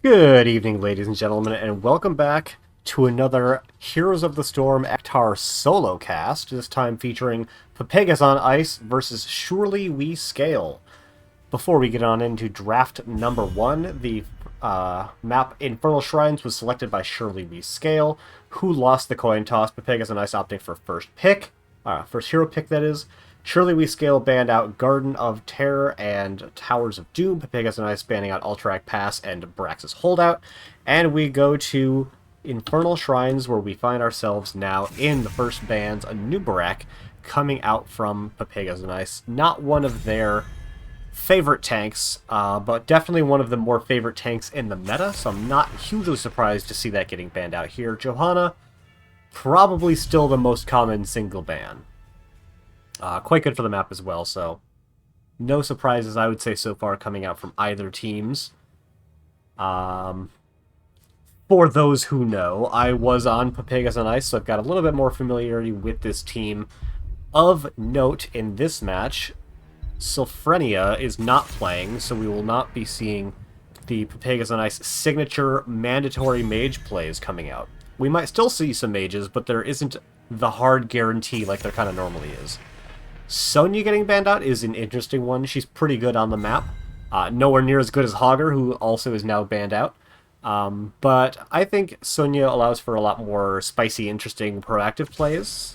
Good evening, ladies and gentlemen, and welcome back to another Heroes of the Storm Ektar solo cast, this time featuring Pepegas on Ice versus Surely We Scale. Before we get on into draft number 1, the map Infernal Shrines was selected by Surely We Scale, who lost the coin toss, Pepegas on Ice opting for first hero pick that is. Surely We Scale banned out Garden of Terror and Towers of Doom, Pepegas and Ice banning out Alterac Pass and Brax's Holdout, and we go to Infernal Shrines, where we find ourselves now in the first bands, a new Barak coming out from Pepegas and Ice. Not one of their favorite tanks, but definitely one of the more favorite tanks in the meta, so I'm not hugely surprised to see that getting banned out here. Johanna, probably still the most common single ban. Quite good for the map as well, so no surprises, I would say, so far coming out from either teams. For those who know, I was on Pepegas on Ice, so I've got a little bit more familiarity with this team. Of note in this match, Sylphrenia is not playing, so we will not be seeing the Pepegas on Ice signature mandatory mage plays coming out. We might still see some mages, but there isn't the hard guarantee like there kind of normally is. Sonya getting banned out is an interesting one. She's pretty good on the map. Nowhere near as good as Hogger, who also is now banned out. But I think Sonya allows for a lot more spicy, interesting, proactive plays.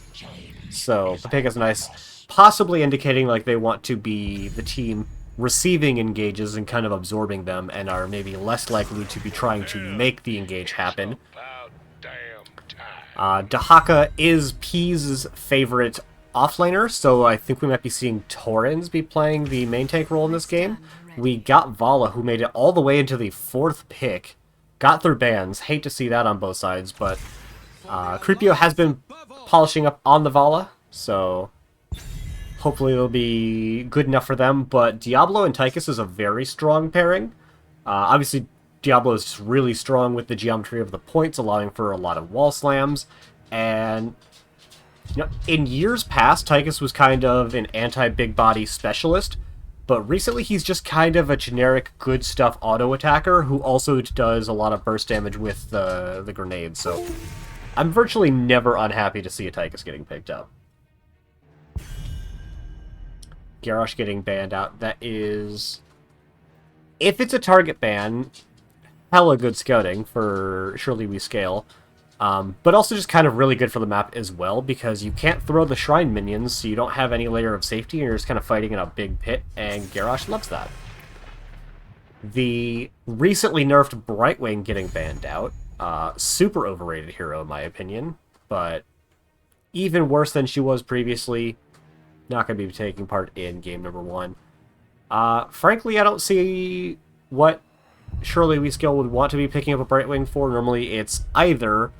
So, Pepegas Nice possibly indicating like they want to be the team receiving engages and kind of absorbing them, and are maybe less likely to be trying to make the engage happen. Dahaka is P's favorite offlaner, so I think we might be seeing Torrens be playing the main tank role in this game. We got Vala, who made it all the way into the 4th pick. Got through bans. Hate to see that on both sides, but Creepio has been polishing up on the Vala, so hopefully it'll be good enough for them. But Diablo and Tychus is a very strong pairing. Obviously, Diablo is just really strong with the geometry of the points, allowing for a lot of wall slams, and you know, in years past, Tychus was kind of an anti-big body specialist, but recently he's just kind of a generic good stuff auto attacker who also does a lot of burst damage with the grenades, so I'm virtually never unhappy to see a Tychus getting picked up. Garrosh getting banned out. That is, if it's a target ban, hella good scouting for Surely We Scale. But also just kind of really good for the map as well, because you can't throw the shrine minions, so you don't have any layer of safety, and you're just kind of fighting in a big pit, and Garrosh loves that. The recently nerfed Brightwing getting banned out. Super overrated hero, in my opinion, but even worse than she was previously. Not going to be taking part in game number 1. Frankly, I don't see what Surely We Scale would want to be picking up a Brightwing for. Normally, it's either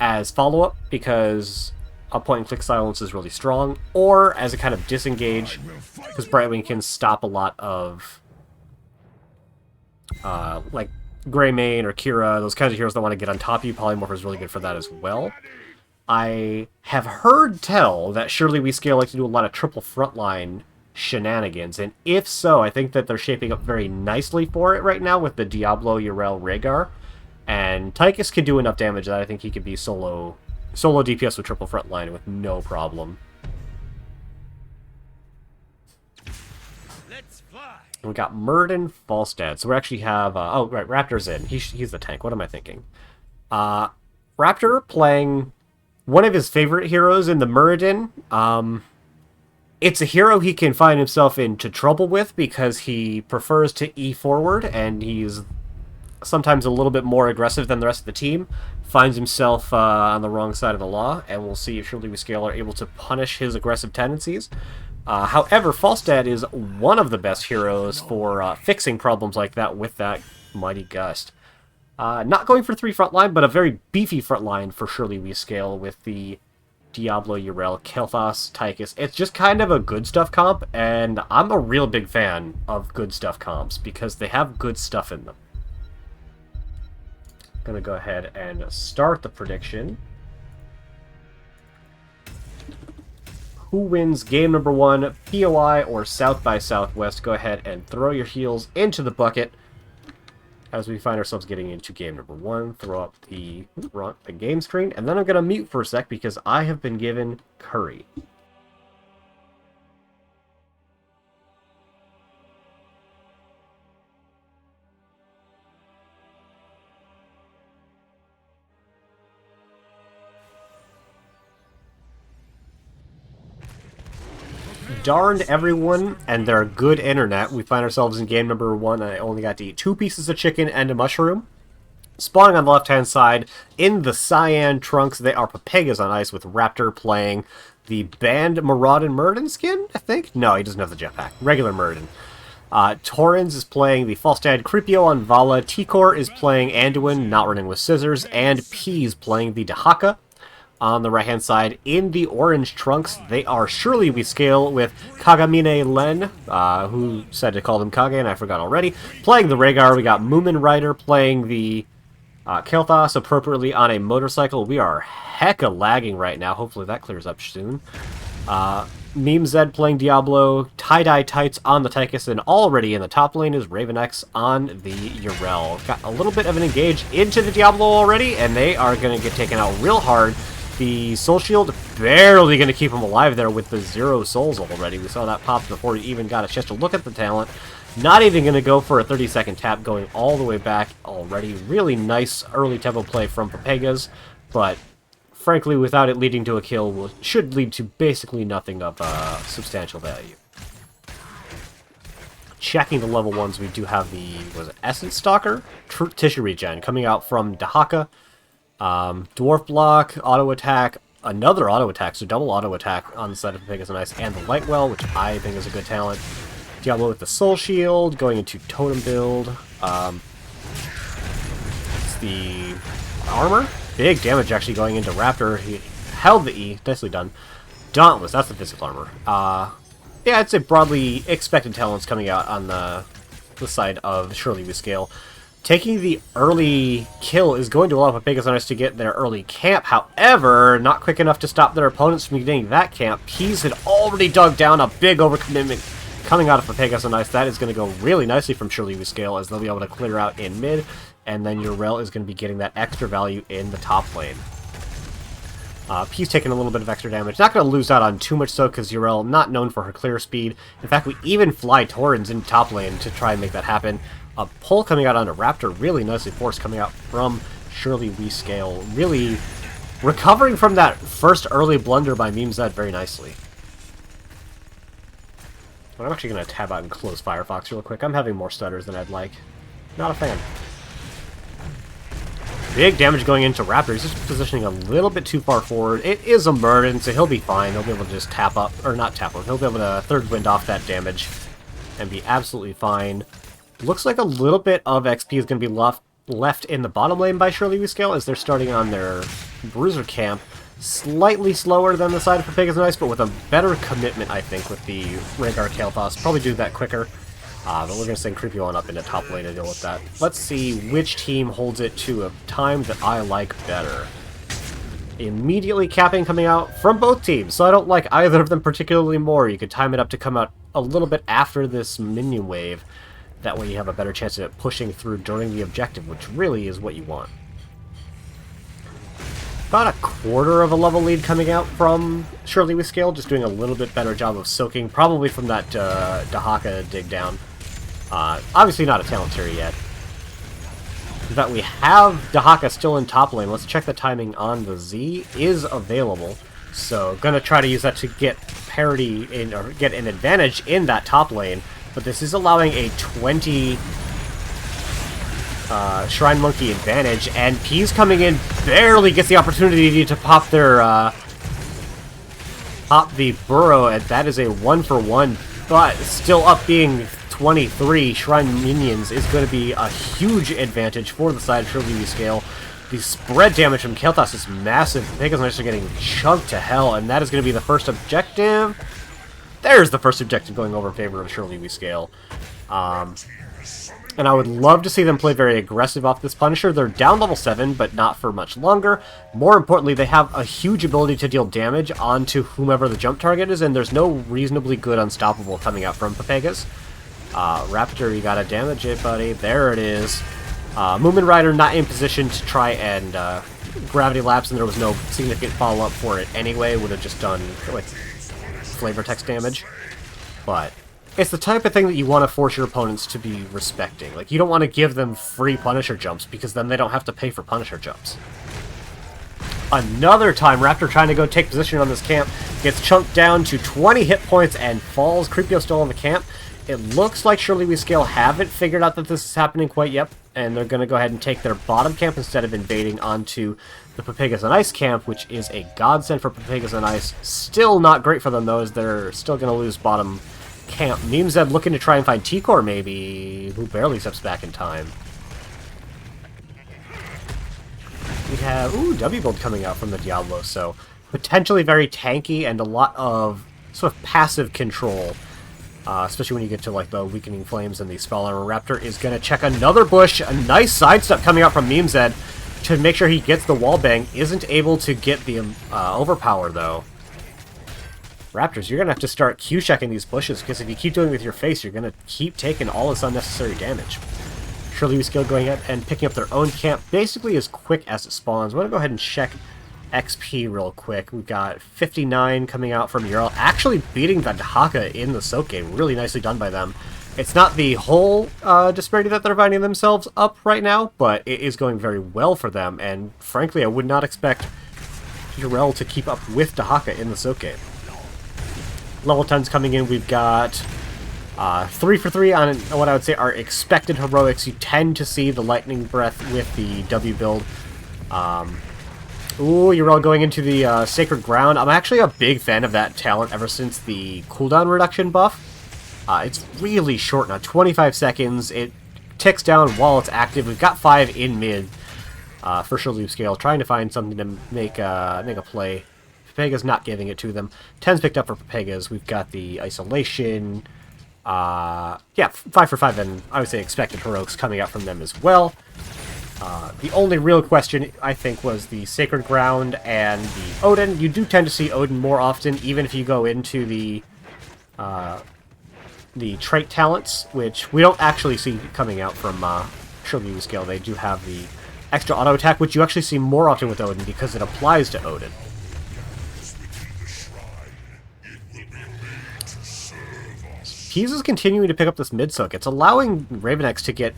as follow-up, because a point-and-click silence is really strong, or as a kind of disengage, because Brightwing can stop a lot of, like, Greymane or Kira, those kinds of heroes that want to get on top of you. Polymorph is really good for that as well. I have heard tell that Surely We Scale like to do a lot of triple frontline shenanigans, and if so, I think that they're shaping up very nicely for it right now with the Diablo, Yrel, Rhaegar, and Tychus can do enough damage that I think he could be solo DPS with triple frontline with no problem. Let's fly. And we got Murden Falstad, so we actually have oh right, Raptor's in. He's the tank. What am I thinking? Raptor playing one of his favorite heroes in the Muradin. It's a hero he can find himself into trouble with because he prefers to E forward, and he's sometimes a little bit more aggressive than the rest of the team. Finds himself on the wrong side of the law, and we'll see if Surely We Scale are able to punish his aggressive tendencies. However, Falstad is one of the best heroes for fixing problems like that with that Mighty Gust. Not going for 3 frontline, but a very beefy frontline for Surely We Scale with the Diablo, Yrel, Kel'Thas, Tychus. It's just kind of a good stuff comp, and I'm a real big fan of good stuff comps because they have good stuff in them. Gonna go ahead and start the prediction. Who wins game number 1, POI or South by Southwest? Go ahead and throw your heels into the bucket. as we find ourselves getting into game number 1. Throw up the game screen, and then I'm going to mute for a sec because I have been given curry. Darned everyone and their good internet. We find ourselves in game number 1. I only got to eat 2 pieces of chicken and a mushroom. Spawning on the left-hand side, in the cyan trunks, they are Pepegas on ice with Raptor playing the banned Maraudin Muradin skin, I think? No, he doesn't have the jetpack. Regular Muradin. Torrens is playing the Falstad Creepio on Vala. Tikor is playing Anduin, not running with scissors. And Peas playing the Dahaka. On the right-hand side, in the orange trunks, they are Surely We Scale with Kagamine Len, who said to call them Kage, and I forgot already. Playing the Rhaegar, we got Moomin Rider playing the Kel'Thas appropriately on a motorcycle. We are hecka lagging right now. Hopefully that clears up soon. Meme Zed playing Diablo, Tie-Dye Tights on the Tychus, and already in the top lane is Raven X on the Yrel. Got a little bit of an engage into the Diablo already, and they are going to get taken out real hard. The Soul Shield barely going to keep him alive there with the 0 souls already. We saw that pop before he even got a chance to look at the talent. Not even going to go for a 30-second tap, going all the way back already. Really nice early tempo play from Pepegas, but frankly, without it leading to a kill, should lead to basically nothing of substantial value. Checking the level 1s, we do have the, was it Essence Stalker? Tissue Regen coming out from Dahaka. Dwarf Block, Auto Attack, another Auto Attack, so double Auto Attack on the side of Pepegas and Ice, and the Light Well, which I think is a good talent. Diablo with the Soul Shield, going into Totem build. It's the Armor. Big damage actually going into Raptor. He held the E. Nicely done. Dauntless, that's the physical armor. Yeah, I'd say broadly expected talents coming out on the side of Surely We Scale. Taking the early kill is going to allow Pepegas and Ice to get their early camp. However, not quick enough to stop their opponents from getting that camp. Peas had already dug down a big overcommitment coming out of Pepegas and Ice. That is going to go really nicely from Surely We Scale, as they'll be able to clear out in mid, and then Yrel is going to be getting that extra value in the top lane. Peas taking a little bit of extra damage. Not going to lose out on too much so, because Yrel not known for her clear speed. In fact, we even fly Torrens in top lane to try and make that happen. A pull coming out onto Raptor, really nicely forced coming out from Surely We Scale. Really recovering from that first early blunder by Meme Zed very nicely. But I'm actually going to tab out and close Firefox real quick. I'm having more stutters than I'd like. Not a fan. Big damage going into Raptor. He's just positioning a little bit too far forward. It is a Muradin, so he'll be fine. He'll be able to just tap up, or not tap up. He'll be able to third wind off that damage and be absolutely fine. Looks like a little bit of XP is going to be left in the bottom lane by Surely We Scale, as they're starting on their Bruiser camp. Slightly slower than the side of Pepegas and Ice, but with a better commitment, I think, with the Rhaegar Kel'Thas. Probably do that quicker. But we're going to send Creepy on up into top lane to deal with that. Let's see which team holds it to a time that I like better. Immediately capping coming out from both teams, so I don't like either of them particularly more. You could time it up to come out a little bit after this minion wave. That way you have a better chance of it pushing through during the objective, which really is what you want. About a quarter of a level lead coming out from Surely We Scale, just doing a little bit better job of soaking, probably from that Dahaka dig down. Obviously not a talent tier yet. In fact, we have Dahaka still in top lane. Let's check the timing on the Z. Is available. So, gonna try to use that to get parity in, or get an advantage in that top lane. But this is allowing a 20 Shrine Monkey advantage, and Peas coming in barely gets the opportunity to pop their pop the burrow, and that is a 1-for-1, but still up being 23 Shrine Minions is going to be a huge advantage for the side of Surely We Scale. The spread damage from Kel'Thas is massive. Pepegas and Ice are getting chunked to hell, and that is going to be the first objective. There's the first objective going over in favor of Surely We Scale. And I would love to see them play very aggressive off this Punisher. They're down level 7, but not for much longer. More importantly, they have a huge ability to deal damage onto whomever the jump target is, and there's no reasonably good unstoppable coming out from Pepegas. Raptor, you gotta damage it, buddy. There it is. Moomin Rider not in position to try and gravity lapse, and there was no significant follow-up for it anyway. Would have just done like flavor text damage. But it's the type of thing that you want to force your opponents to be respecting. Like, you don't want to give them free Punisher jumps, because then they don't have to pay for Punisher jumps. Another time, Raptor trying to go take position on this camp, gets chunked down to 20 hit points and falls. Creepio still in the camp. It looks like Surely We Scale haven't figured out that this is happening quite yet, and they're going to go ahead and take their bottom camp instead of invading onto the Pepegas on Ice camp, which is a godsend for Pepegas on Ice. Still not great for them, though, as they're still going to lose bottom camp. Memezed looking to try and find T-Core, maybe, who barely steps back in time. We have, W build coming out from the Diablo, so potentially very tanky and a lot of sort of passive control, especially when you get to like the Weakening Flames and the Spell Armor. Raptor is going to check another bush. A nice sidestep coming out from Memezed to make sure he gets the wallbang. Isn't able to get the overpower, though. Raptors, you're going to have to start Q-checking these bushes, because if you keep doing it with your face, you're going to keep taking all this unnecessary damage. Surely We Scale going ahead and picking up their own camp basically as quick as it spawns. I'm going to go ahead and check XP real quick. We've got 59 coming out from Ural, actually beating the Dahaka in the soak game. Really nicely done by them. It's not the whole disparity that they're finding themselves up right now, but it is going very well for them, and frankly, I would not expect Ural to keep up with Dahaka in the soak game. Level 10's coming in. We've got 3 for 3 on what I would say are expected heroics. You tend to see the Lightning Breath with the W build. You're all going into the Sacred Ground. I'm actually a big fan of that talent ever since the cooldown reduction buff. It's really short now, 25 seconds. It ticks down while it's active. We've got 5 in mid for Surely We Scale, trying to find something to make a play. Pepegas not giving it to them. 10's picked up for Pepegas. We've got the Isolation. 5 for 5, and I would say expected heroics coming out from them as well. The only real question, I think, was the Sacred Ground and the Odin. You do tend to see Odin more often, even if you go into the trait talents, which we don't actually see coming out from Surely We Scale. They do have the extra auto attack, which you actually see more often with Odin because it applies to Odin. Peas is continuing to pick up this mid-sook. It's allowing Ravenex to get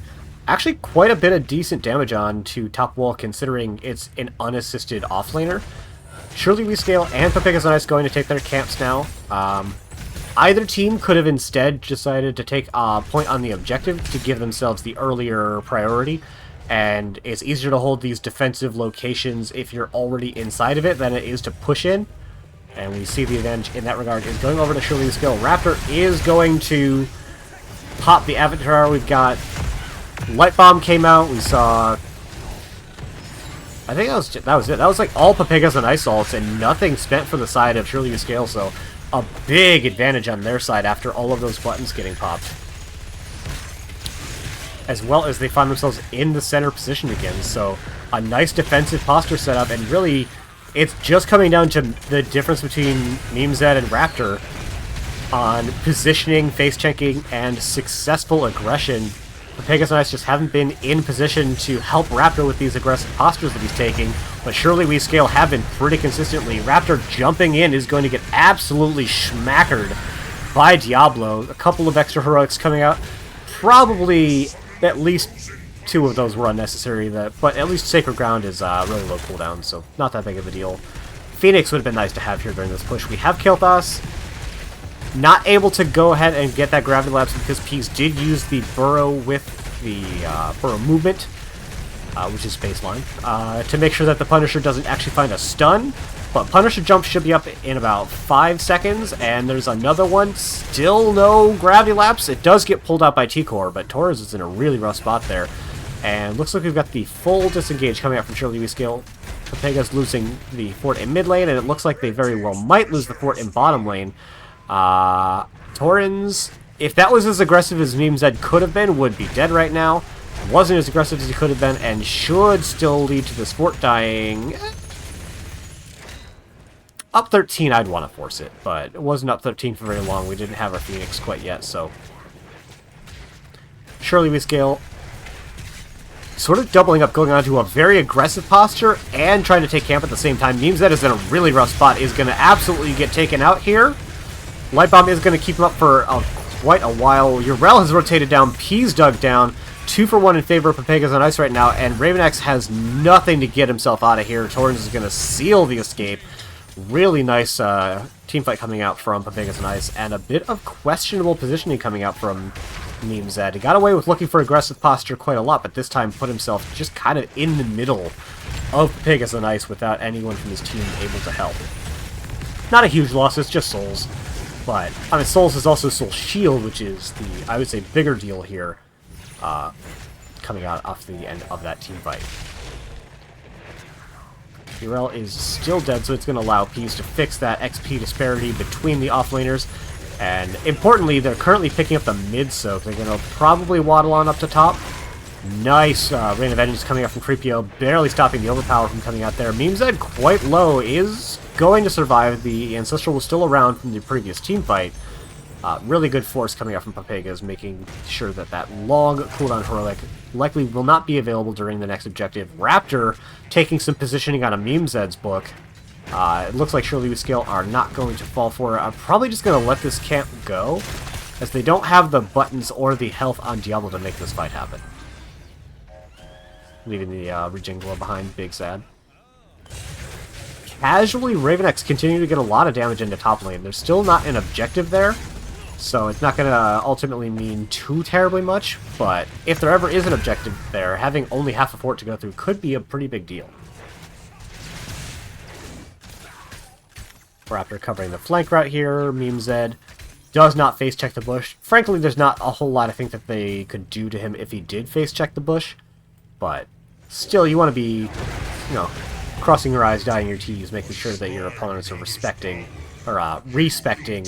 actually quite a bit of decent damage on to top wall, considering it's an unassisted offlaner. Surely We Scale and Pepegas on Ice going to take their camps now. Either team could have instead decided to take a point on the objective to give themselves the earlier priority, and it's easier to hold these defensive locations if you're already inside of it than it is to push in. And we see the advantage in that regard is going over to Surely We Scale. Raptor is going to pop the Avatar. We've got Light Bomb came out. We saw, I think that was it. That was like all Pepegas and Ice Ults and nothing spent for the side of Surely We Scale. So a big advantage on their side after all of those buttons getting popped. As well as they find themselves in the center position again. So a nice defensive posture setup, and really it's just coming down to the difference between Memezed and Raptor on positioning, face-checking, and successful aggression. Pepegas and Ice just haven't been in position to help Raptor with these aggressive postures that he's taking, but Surely We Scale have been pretty consistently. Raptor jumping in is going to get absolutely schmackered by Diablo. A couple of extra heroics coming out. Probably at least 2 of those were unnecessary, but at least Sacred Ground is really low cooldown, so not that big of a deal. Phoenix would have been nice to have here during this push. We have Kilthas. Not able to go ahead and get that Gravity Lapse because Peas did use the Burrow with the Burrow movement, which is baseline, to make sure that the Punisher doesn't actually find a stun. But Punisher jump should be up in about 5 seconds, and there's another one. Still no Gravity Lapse. It does get pulled out by T-Core, but Torres is in a really rough spot there. And looks like we've got the full disengage coming out from Surely We Scale. Pepegas losing the fort in mid lane, and it looks like they very well might lose the fort in bottom lane. Torrens, if that was as aggressive as Memezed could have been, would be dead right now. Wasn't as aggressive as he could have been, and should still lead to this fort dying. Up 13, I'd want to force it, but it wasn't up 13 for very long. We didn't have our Phoenix quite yet, so Surely We Scale sort of doubling up, going on to a very aggressive posture and trying to take camp at the same time. Memes that is in a really rough spot, is going to absolutely get taken out here. Light Bomb is going to keep him up for quite a while. Urel has rotated down, P's dug down. 2 for 1 in favor of Pepegas on ice right now, and Ravenex has nothing to get himself out of here. Torrens is going to seal the escape. Really nice team fight coming out from Pepegas on ice, and a bit of questionable positioning coming out from Memes Zed. He got away with looking for aggressive posture quite a lot, but this time put himself just kind of in the middle of Pepegas on ice without anyone from his team able to help. Not a huge loss, it's just Souls. But, I mean, Souls is also Soul Shield, which is the, I would say, bigger deal here. Coming out off the end of that team fight. Urel is still dead, so it's going to allow Peas to fix that XP disparity between the offlaners. And importantly, they're currently picking up the mid-soak. They're going to probably waddle on up to top. Nice Rain of Vengeance coming up from Creepio, barely stopping the overpower from coming out there. Memes Ed, quite low, is going to survive. The Ancestral was still around from the previous team fight. Really good force coming out from Pepegas, making sure that that long cooldown heroic likely will not be available during the next objective. Raptor taking some positioning on a Meme Zed's book. It looks like Surely We Scale are not going to fall for it. I'm probably just going to let this camp go, as they don't have the buttons or the health on Diablo to make this fight happen. Leaving the Regen Glow behind, big sad. Casually, Ravenex continue to get a lot of damage into top lane. There's still not an objective there, so it's not going to ultimately mean too terribly much, but if there ever is an objective there, having only half a fort to go through could be a pretty big deal. Raptor covering the flank route here. Meme Zed does not face check the bush. Frankly, there's not a whole lot I think that they could do to him if he did face check the bush, but still, you want to be, you know, crossing your eyes, dotting your T's, making sure that your opponents are respecting, or respecting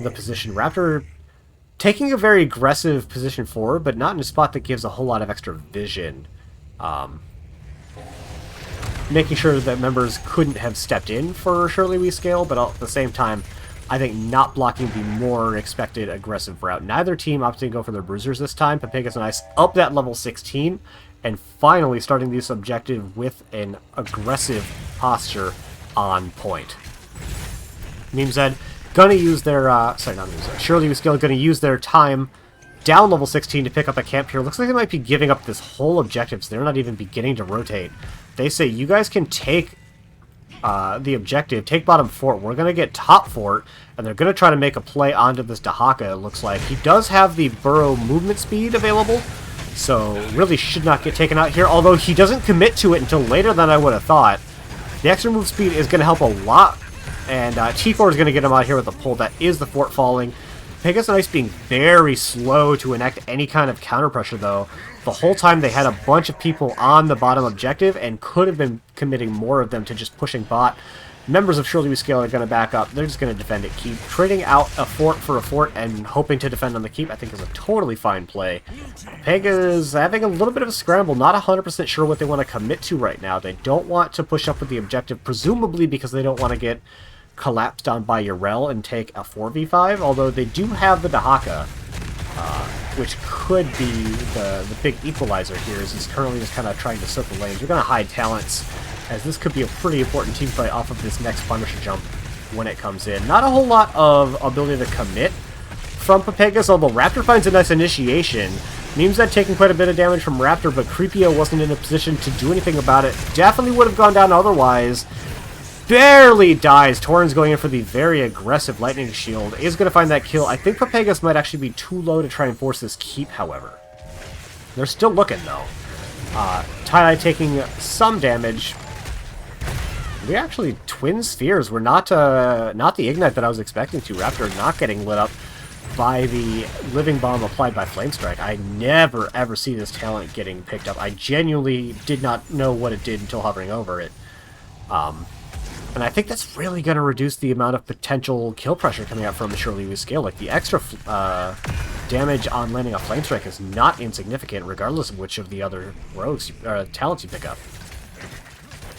the position. Raptor taking a very aggressive position forward, but not in a spot that gives a whole lot of extra vision. Making sure that members couldn't have stepped in for Surely We Scale, but at the same time, I think not blocking the more expected aggressive route. Neither team opted to go for their bruisers this time. Pepegas and Ice up that level 16, and finally starting this objective with an aggressive posture on point. Meme Zed gonna use their, sorry, not Meme Zed, Surely We Scale gonna use their time down level 16 to pick up a camp here. Looks like they might be giving up this whole objective, so they're not even beginning to rotate. They say, you guys can take the objective, take bottom fort, we're going to get top fort, and they're going to try to make a play onto this Dahaka, it looks like. He does have the burrow movement speed available, so really should not get taken out here, although he doesn't commit to it until later than I would have thought. The extra move speed is going to help a lot, and T4 is going to get him out here with a pull. That is the fort falling. Pepegas and Ice being very slow to enact any kind of counter pressure, though. The whole time they had a bunch of people on the bottom objective and could have been committing more of them to just pushing bot. Members of Surely We Scale are going to back up. They're just going to defend it. Keep trading out a fort for a fort and hoping to defend on the keep, I think, is a totally fine play. Pepegas having a little bit of a scramble, not 100% sure what they want to commit to right now. They don't want to push up with the objective, presumably because they don't want to get collapsed on by Urel and take a 4v5, although they do have the Dahaka, which could be the big equalizer here, as he's currently just kind of trying to soak the lanes. You're going to hide talents, as this could be a pretty important team fight off of this next Punisher jump when it comes in. Not a whole lot of ability to commit from Pepegas, although Raptor finds a nice initiation. Meme Zed taking quite a bit of damage from Raptor, but Creepio wasn't in a position to do anything about it. Definitely would have gone down otherwise. Barely dies. Torrens going in for the very aggressive Lightning Shield. Is going to find that kill. I think Pepegas might actually be too low to try and force this keep, however. They're still looking, though. Tie-Dye taking some damage. We actually, Twin Spheres were not the Ignite that I was expecting to. Raptor not getting lit up by the Living Bomb applied by Flamestrike. I never, ever see this talent getting picked up. I genuinely did not know what it did until hovering over it. And I think that's really going to reduce the amount of potential kill pressure coming out from the Surely We Scale. Like, the extra damage on landing a Flamestrike is not insignificant, regardless of which of the other rogues, talents you pick up.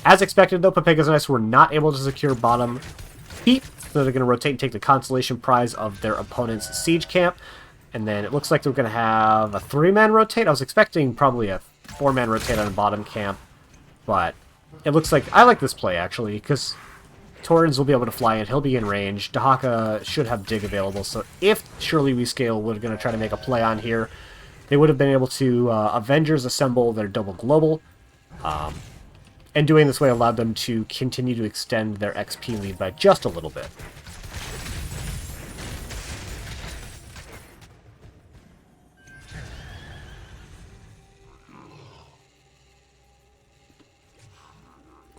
As expected, though, Pepegas and Ice were not able to secure bottom keep, so they're going to rotate and take the consolation prize of their opponent's siege camp. And then it looks like they're going to have a 3-man rotate. I was expecting probably a 4-man rotate on the bottom camp, but it looks like... I like this play, actually, because Torrens will be able to fly in, he'll be in range, Dahaka should have dig available, so if Surely We Scale were going to try to make a play on here, they would have been able to Avengers assemble their double global, and doing this way allowed them to continue to extend their XP lead by just a little bit.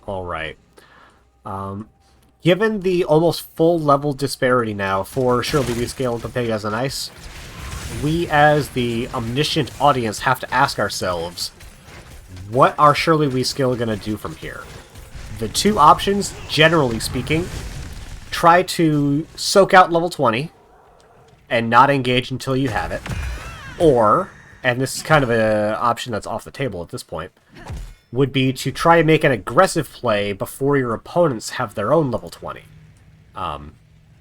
Alright. Given the almost full level disparity now for Surely We Scale and Pepegas on Ice, we as the omniscient audience have to ask ourselves, what are Surely We Scale going to do from here? The two options, generally speaking, try to soak out level 20 and not engage until you have it, or, and this is kind of an option that's off the table at this point, would be to try and make an aggressive play before your opponents have their own level 20.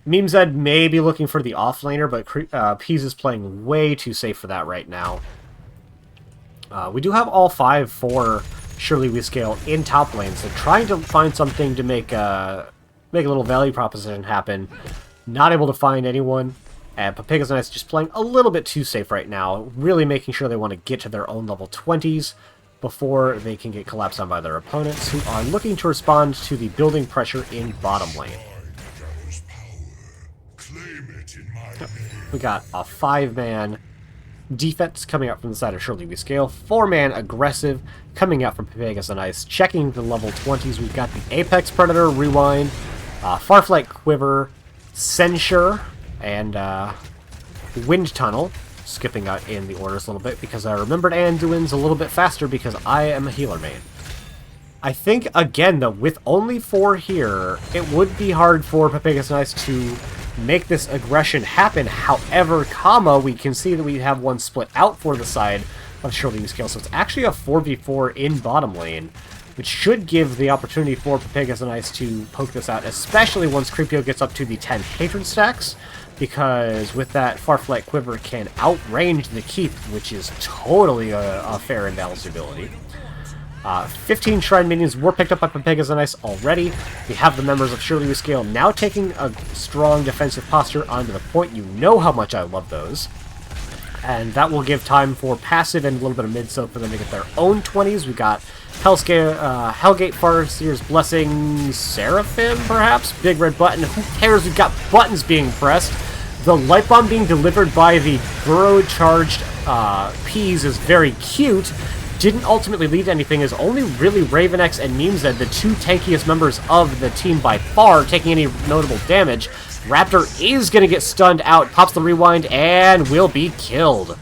Memezed may be looking for the offlaner, but Peas is playing way too safe for that right now. We do have all 5 for Surely We Scale in top lane, so trying to find something to make a little value proposition happen. Not able to find anyone, and Pepegas and Ice just playing a little bit too safe right now, really making sure they want to get to their own level 20s before they can get collapsed on by their opponents, who are looking to respond to the building pressure in bottom lane. We got a 5-man defense coming out from the side of Surely We Scale, 4-man aggressive coming out from Pepegas and Ice, checking the level 20s. We've got the Apex Predator, Rewind, Farflight Quiver, Censure, and Wind Tunnel. Skipping out in the orders a little bit because I remembered Anduin's a little bit faster because I am a healer main. I think, again, though, with only 4 here, it would be hard for Pepegas and Ice to make this aggression happen. However, we can see that we have one split out for the side of Surely We Scale, so it's actually a 4v4 in bottom lane, which should give the opportunity for Pepegas and Ice to poke this out, especially once Creepio gets up to the 10 Hatred stacks, because with that, Farflight Quiver can outrange the Keep, which is totally a fair and balanced ability. 15 Shrine Minions were picked up by Pepegas and Ice already. We have the members of Surely We Scale now taking a strong defensive posture onto the point. You know how much I love those. And that will give time for passive and a little bit of mid-soak for them to get their own 20s. We got Hellgate Farseer's Blessing, Seraphim, perhaps? Big red button. Who cares? We've got buttons being pressed. The Light Bomb being delivered by the Burrow-charged Peas is very cute. Didn't ultimately lead to anything, is only really Ravenex and Memezed, the 2 tankiest members of the team by far, taking any notable damage. Raptor is going to get stunned out, pops the Rewind, and will be killed.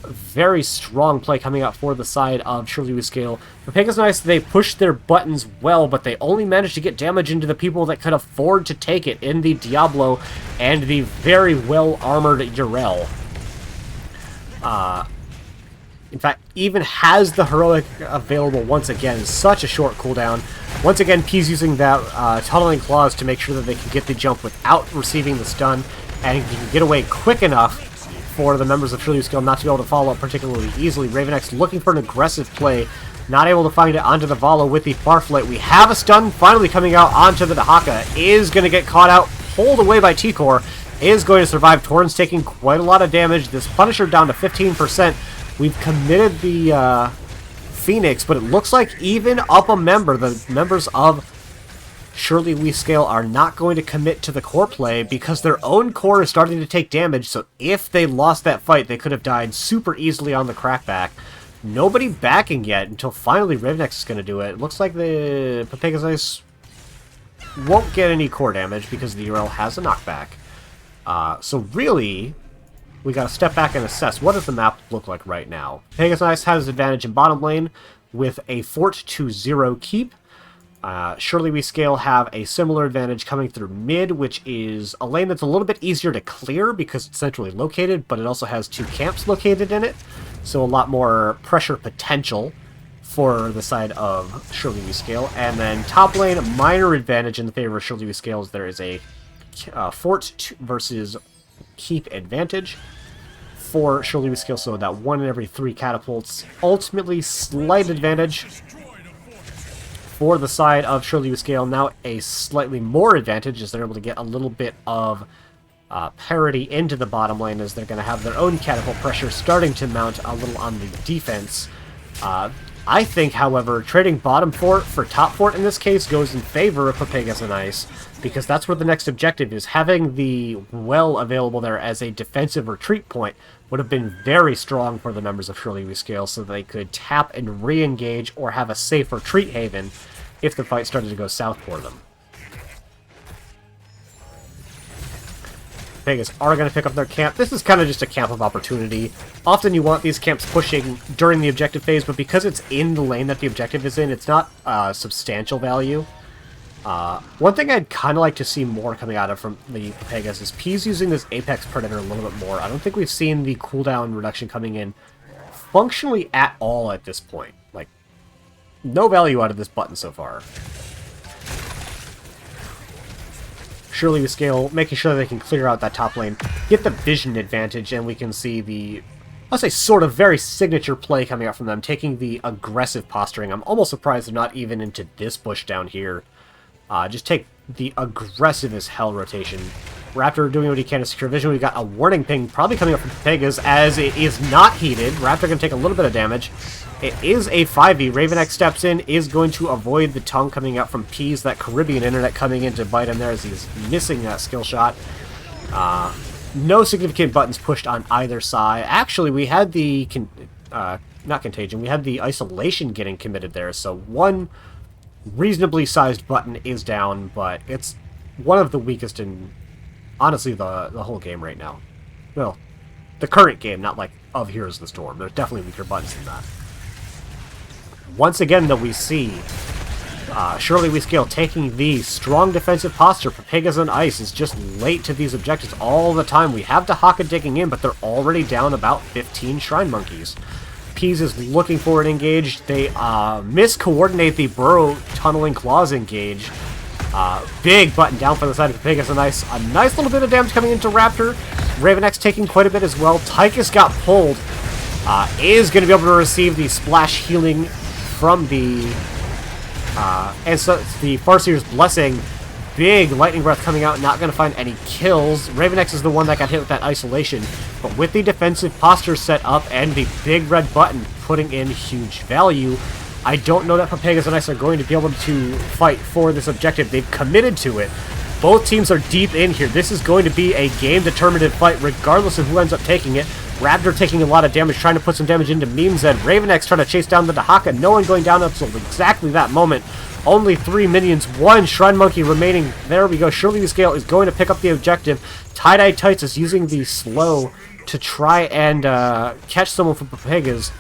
Very strong play coming out for the side of Surely We Scale. Pepegas and Ice, they pushed their buttons well, but they only managed to get damage into the people that could afford to take it in the Diablo and the very well-armored Yrel. In fact, even has the Heroic available once again, such a short cooldown. Once again, Peas using that Tunneling Claws to make sure that they can get the jump without receiving the stun, and can get away quick enough for the members of Surely We Scale not to be able to follow up particularly easily. Ravenex looking for an aggressive play, not able to find it onto the Valo with the Farflight. We have a stun finally coming out onto the Dahaka, is going to get caught out, pulled away by T-Core, is going to survive. Torrens taking quite a lot of damage. This Punisher down to 15%. We've committed the Phoenix, but it looks like even up a member, the members of Surely We Scale are not going to commit to the core play because their own core is starting to take damage, so if they lost that fight, they could have died super easily on the crackback. Nobody backing yet until finally Ravenex is going to do it. It looks like the Pepegas Ice won't get any core damage because the Yrel has a knockback. So really, we got to step back and assess what does the map look like right now. Pepegas Ice has advantage in bottom lane with a Fort to 0 keep. Surely We Scale have a similar advantage coming through mid, which is a lane that's a little bit easier to clear because it's centrally located, but it also has 2 camps located in it, so a lot more pressure potential for the side of Surely We Scale. And then top lane, minor advantage in the favor of Surely We Scale is there is a Fort versus keep advantage. for Shirley with skill, so that 1 in every 3 catapults. Ultimately, slight advantage for the side of Shirley with scale. Now a slightly more advantage as they're able to get a little bit of parity into the bottom lane, as they're going to have their own catapult pressure starting to mount a little on the defense. I think, however, trading bottom fort for top fort in this case goes in favor of Pepegas and Ice, because that's where the next objective is. Having the well available there as a defensive retreat point would have been very strong for the members of Shirley with scale, so they could tap and re-engage or have a safe retreat haven if the fight started to go south for them. Pepegas are going to pick up their camp. This is kind of just a camp of opportunity. Often you want these camps pushing during the objective phase, but because it's in the lane that the objective is in, it's not substantial value. One thing I'd kind of like to see more coming out of from the Pepegas is P's using this Apex Predator a little bit more. I don't think we've seen the cooldown reduction coming in functionally at all at this point. Like, no value out of this button so far. Shirley with scale, making sure they can clear out that top lane, get the vision advantage, and we can see the, I'll say, sort of very signature play coming out from them, taking the aggressive posturing. I'm almost surprised they're not even into this bush down here. Just take the aggressive as hell rotation. Raptor doing what he can to secure vision. We've got a warning ping probably coming up from Pepegas as it is not heated. Raptor going to take a little bit of damage. It is a 5e. Ravenex steps in, is going to avoid the tongue coming out from Peas, that Caribbean internet coming in to bite him there as he's missing that skill shot. No significant buttons pushed on either side. Actually, we had the, not contagion, we had the isolation getting committed there, so one reasonably sized button is down, but it's one of the weakest in, honestly, the whole game right now. Well, the current game, not like of Heroes of the Storm. There's definitely weaker buttons than that. Once again, though, we see Shirley with scale taking the strong defensive posture. Pepegas and Ice is just late to these objectives all the time. We have Dahaka digging in, but they're already down about 15 Shrine Monkeys. Peas is looking for an engage. They miscoordinate the Burrow Tunneling Claws engage. Big button down for the side of Pepegas and Ice. A nice little bit of damage coming into Raptor. Ravenex taking quite a bit as well. Tychus got pulled. Is going to be able to receive the splash healing from the and so the Farseer's Blessing. Big lightning breath coming out, not going to find any kills. Ravenex is the one that got hit with that isolation, but with the defensive posture set up and the big red button putting in huge value, I don't know that Pepegas and Ice are going to be able to fight for this objective. They've committed to it. Both teams are deep in here. This is going to be a game-determinative fight regardless of who ends up taking it. Raptor taking a lot of damage, trying to put some damage into Memes, and Ravenex trying to chase down the Dahaka. No one going down until exactly that moment. Only 3 minions, 1 Shrine Monkey remaining. There we go. Shirley with scale is going to pick up the objective. Tie-Dye Tights is using the slow to try and catch someone from Pepegas.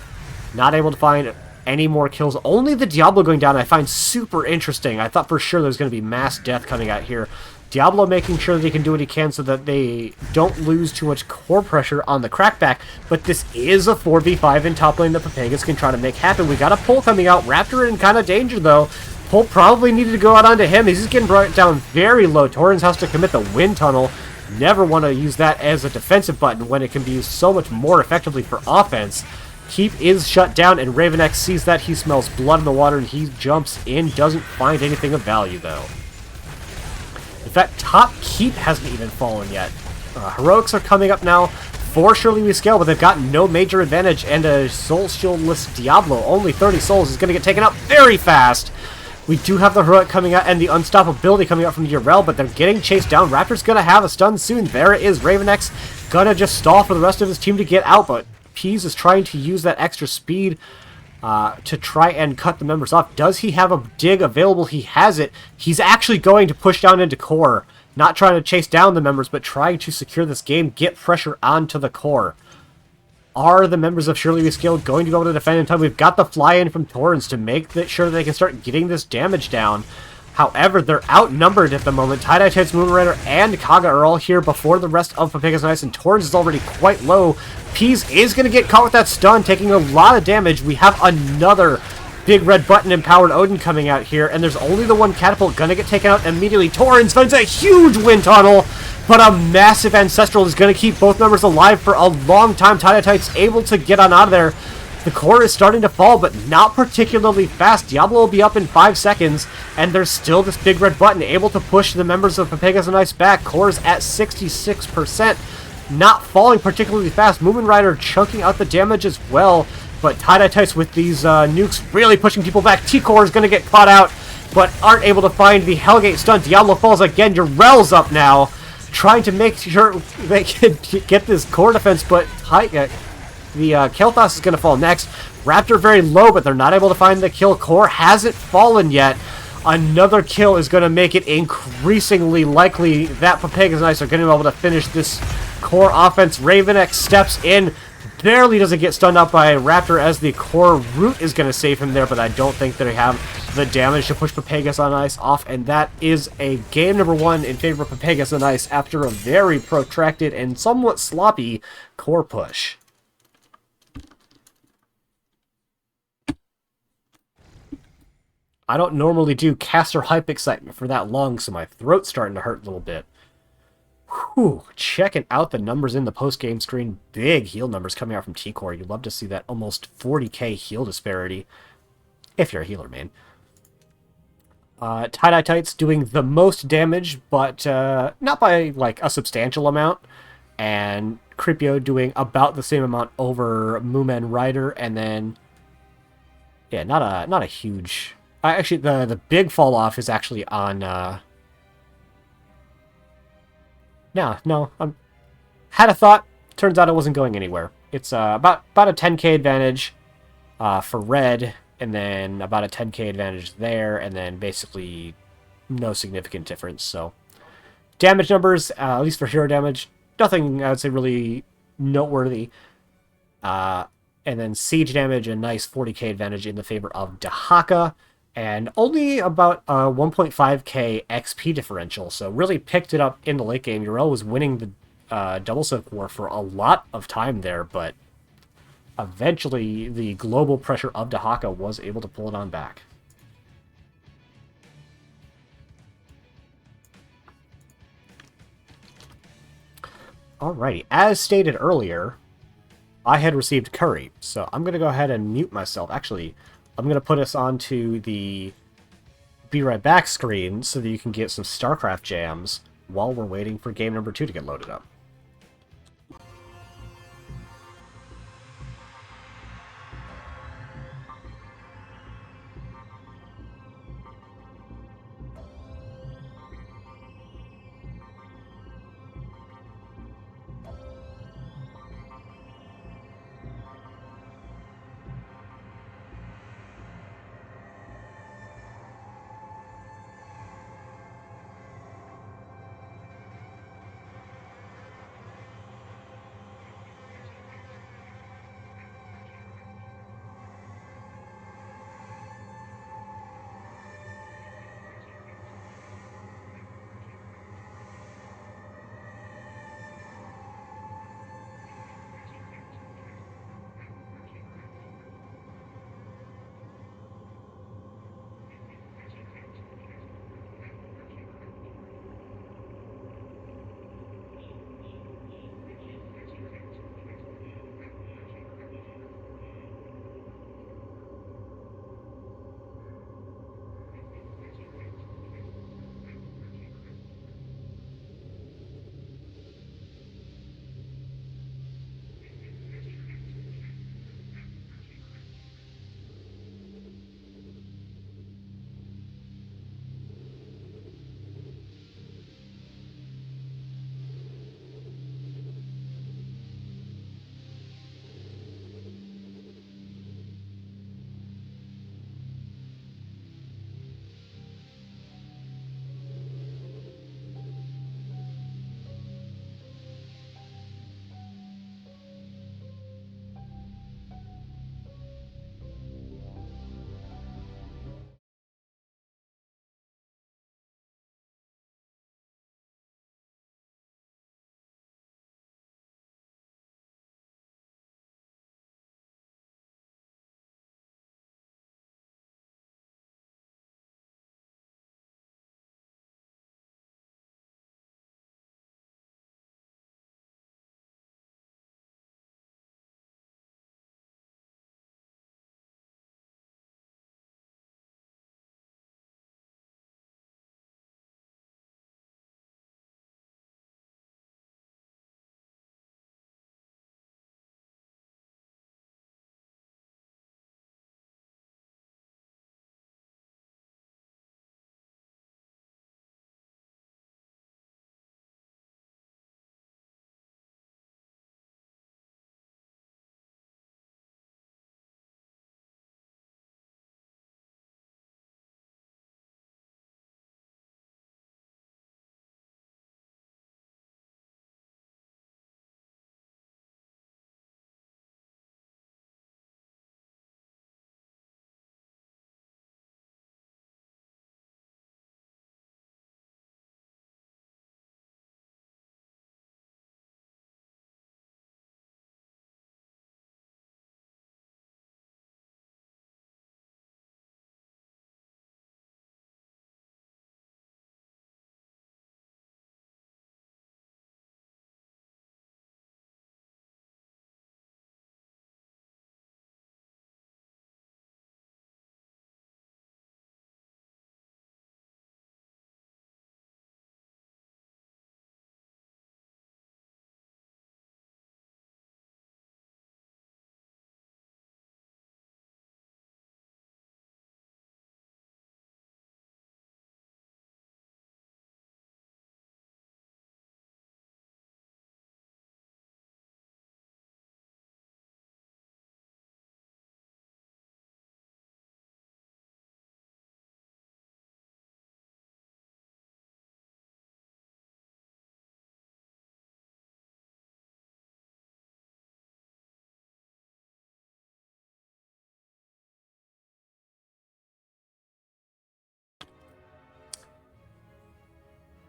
Not able to find any more kills. Only the Diablo going down I find super interesting. I thought for sure there was going to be mass death coming out here. Diablo making sure that he can do what he can so that they don't lose too much core pressure on the crackback, but this is a 4v5 in top lane that Pepegas can try to make happen. We got a pull coming out. Raptor in kind of danger though. Pull probably needed to go out onto him. He's just getting brought down very low. Torrens has to commit the wind tunnel. Never want to use that as a defensive button when it can be used so much more effectively for offense. Keep is shut down, and Ravenex sees that. He smells blood in the water, and he jumps in. Doesn't find anything of value, though. In fact, top keep hasn't even fallen yet. Heroics are coming up now for Shirley with scale, but they've got no major advantage, and a soul shieldless Diablo, only 30 souls, is going to get taken out very fast. We do have the Heroic coming out and the Unstoppability coming out from Urel, but they're getting chased down. Raptor's going to have a stun soon. There it is. Ravenex going to just stall for the rest of his team to get out, but Peas is trying to use that extra speed to try and cut the members off. Does he have a dig available? He has it. He's actually going to push down into core. Not trying to chase down the members, but trying to secure this game, get pressure onto the core. Are the members of Shirley with scale going to be able to defend in time? We've got the fly-in from Torrens to make sure they can start getting this damage down. However, they're outnumbered at the moment. Tie-Dye Tights, Moon Rider, and Kaga are all here before the rest of Pepegas and Ice, and Torrens is already quite low. Peas is going to get caught with that stun, taking a lot of damage. We have another big red button empowered Odin coming out here, and there's only the one catapult gonna get taken out immediately. Torrens finds a huge wind tunnel, but a massive Ancestral is gonna keep both members alive for a long time. Tidatites able to get on out of there. The core is starting to fall, but not particularly fast. Diablo will be up in 5 seconds, and there's still this big red button able to push the members of Pepegas and Ice back. Core's at 66%, not falling particularly fast. Moomin Rider chunking out the damage as well, but Tidatites with these nukes really pushing people back. T-Core is going to get caught out, but aren't able to find the Hellgate stun. Diablo falls again. Urel's up now, trying to make sure they can get this core defense, but the Kel'Thas is going to fall next. Raptor very low, but they're not able to find the kill. Core hasn't fallen yet. Another kill is going to make it increasingly likely that Pepegas and Ice are going to be able to finish this core offense. Ravenex steps in, barely doesn't get stunned out by Raptor as the core root is going to save him there, but I don't think they have the damage to push Pepegas on Ice off, and that is a game number 1 in favor of Pepegas on Ice after a very protracted and somewhat sloppy core push. I don't normally do caster hype excitement for that long, so my throat's starting to hurt a little bit. Whew, checking out the numbers in the post-game screen. Big heal numbers coming out from T-Core. You'd love to see that almost 40k heal disparity, if you're a healer, man. Tidatites doing the most damage, but not by, like, a substantial amount. And Cripio doing about the same amount over Moomin Rider, and then... yeah, not a huge... actually, the big fall off is actually on. No, had a thought. Turns out it wasn't going anywhere. It's about a 10k advantage for red, and then about a 10k advantage there, and then basically no significant difference. So damage numbers, at least for hero damage, nothing I would say really noteworthy. And then siege damage, a nice 40k advantage in the favor of Dahaka. And only about 1.5k XP differential, so really picked it up in the late game. Urel was winning the Double Silk War for a lot of time there, but eventually the global pressure of Dahaka was able to pull it on back. Alrighty, as stated earlier, I had received curry, so I'm going to go ahead and mute myself. Actually, I'm going to put us onto the Be Right Back screen so that you can get some StarCraft jams while we're waiting for game number 2 to get loaded up.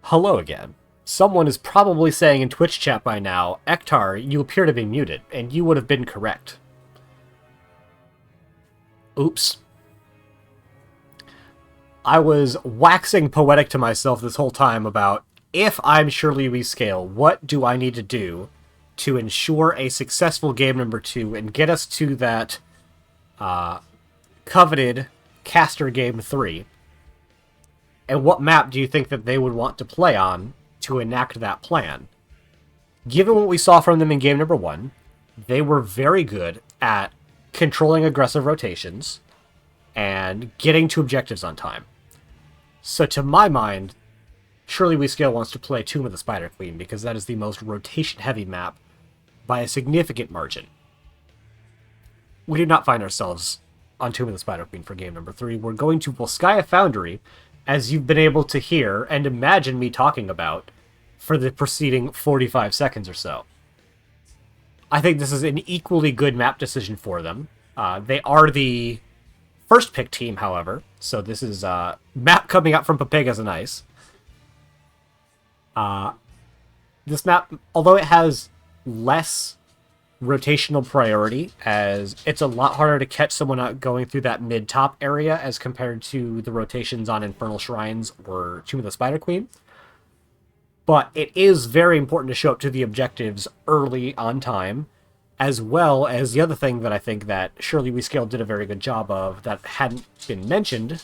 Hello again. Someone is probably saying in Twitch chat by now, Ektar, you appear to be muted, and you would have been correct. Oops. I was waxing poetic to myself this whole time about, if I'm Surely We Scale, what do I need to do to ensure a successful game number 2 and get us to that coveted caster game 3? And what map do you think that they would want to play on to enact that plan? Given what we saw from them in game number 1, they were very good at controlling aggressive rotations and getting to objectives on time. So to my mind, Surely We Scale wants to play Tomb of the Spider Queen because that is the most rotation-heavy map by a significant margin. We do not find ourselves on Tomb of the Spider Queen for game number 3. We're going to Volskaya Foundry, as you've been able to hear and imagine me talking about for the preceding 45 seconds or so. I think this is an equally good map decision for them. They are the first pick team, however, so this is a map coming up from Pepegas and Ice. This map, although it has less rotational priority, as it's a lot harder to catch someone out going through that mid-top area as compared to the rotations on Infernal Shrines or Tomb of the Spider Queen. But it is very important to show up to the objectives early on time, as well as the other thing that I think that Surely We Scale did a very good job of that hadn't been mentioned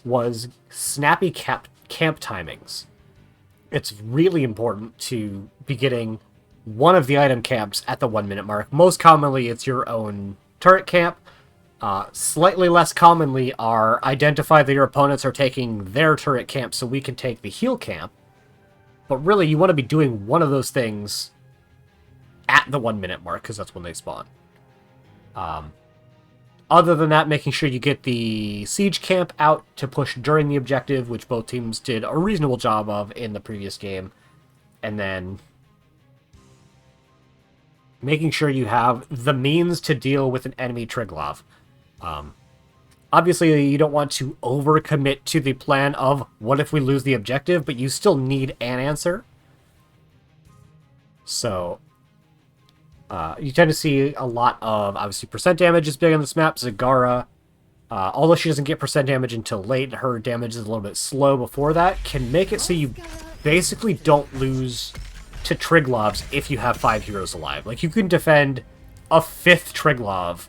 was snappy camp timings. It's really important to be getting one of the item camps at the 1 minute mark. Most commonly, it's your own turret camp. Slightly less commonly are identify that your opponents are taking their turret camp so we can take the heal camp. But really, you want to be doing one of those things at the 1 minute mark, because that's when they spawn. Other than that, making sure you get the siege camp out to push during the objective, which both teams did a reasonable job of in the previous game. And then making sure you have the means to deal with an enemy Triglav. Obviously, you don't want to overcommit to the plan of what if we lose the objective, but you still need an answer. So, you tend to see a lot of, obviously, percent damage is big on this map. Zagara, although she doesn't get percent damage until late, her damage is a little bit slow before that, can make it so you basically don't lose to Triglavs if you have 5 heroes alive. Like, you can defend a 5th Triglav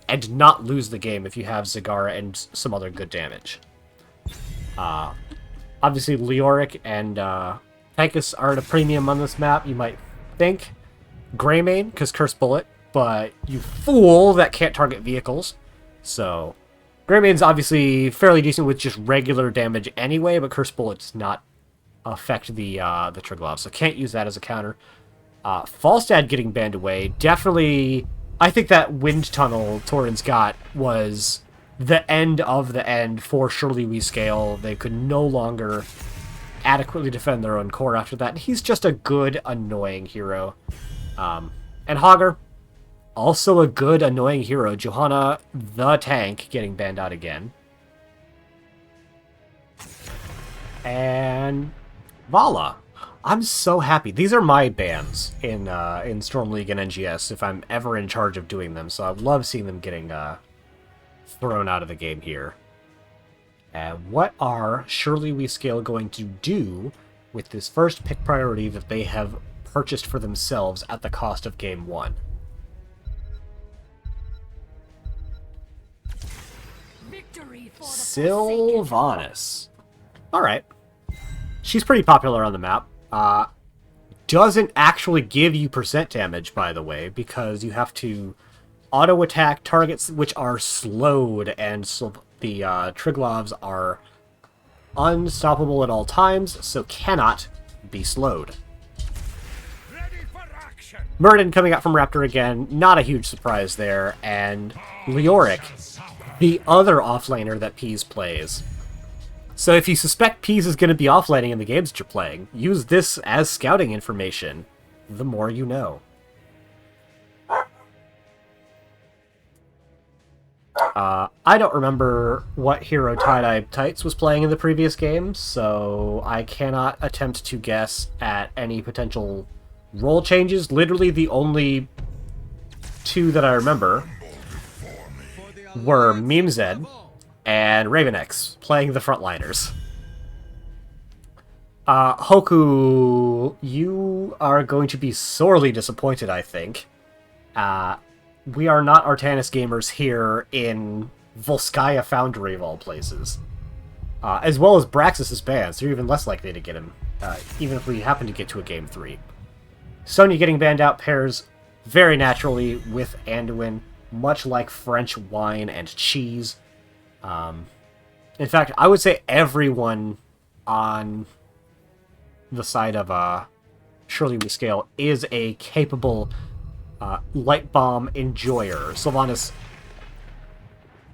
and not lose the game if you have Zagara and some other good damage. Obviously, Leoric and Pepegas are at a premium on this map, you might think. Greymane, because Curse Bullet, but you fool, that can't target vehicles. So, Greymane's obviously fairly decent with just regular damage anyway, but Curse Bullet does not affect the Triglav, so can't use that as a counter. Falstad getting banned away, definitely. I think that wind tunnel Torrens got was the end of the end for Surely We Scale. They could no longer adequately defend their own core after that. He's just a good, annoying hero. And Hogger, also a good, annoying hero. Johanna, the tank, getting banned out again. And Vala. I'm so happy. These are my bans in Storm League and NGS if I'm ever in charge of doing them, so I love seeing them getting thrown out of the game here. And what are Surely We Scale going to do with this first pick priority that they have purchased for themselves at the cost of game 1? Sylvanas. Alright. She's pretty popular on the map. Doesn't actually give you percent damage, by the way, because you have to auto-attack targets which are slowed, and so the Triglavs are unstoppable at all times, so cannot be slowed. Murden coming out from Raptor again, not a huge surprise there, and Leoric, the other offlaner that Peas plays. So if you suspect Peas is going to be offlaning in the games that you're playing, use this as scouting information. The more you know. I don't remember what hero Tie-Dye Tights was playing in the previous game, so I cannot attempt to guess at any potential role changes. Literally the only two that I remember were Meme Zed and Raven X playing the frontliners. Hoku, you are going to be sorely disappointed, I think. We are not Artanis gamers here in Volskaya Foundry, of all places. As well as Braxis is banned, so you're even less likely to get him, even if we happen to get to a Game 3. Sonya getting banned out pairs very naturally with Anduin, much like French wine and cheese. In fact, I would say everyone on the side of Surely We Scale is a capable light bomb enjoyer. Sylvanas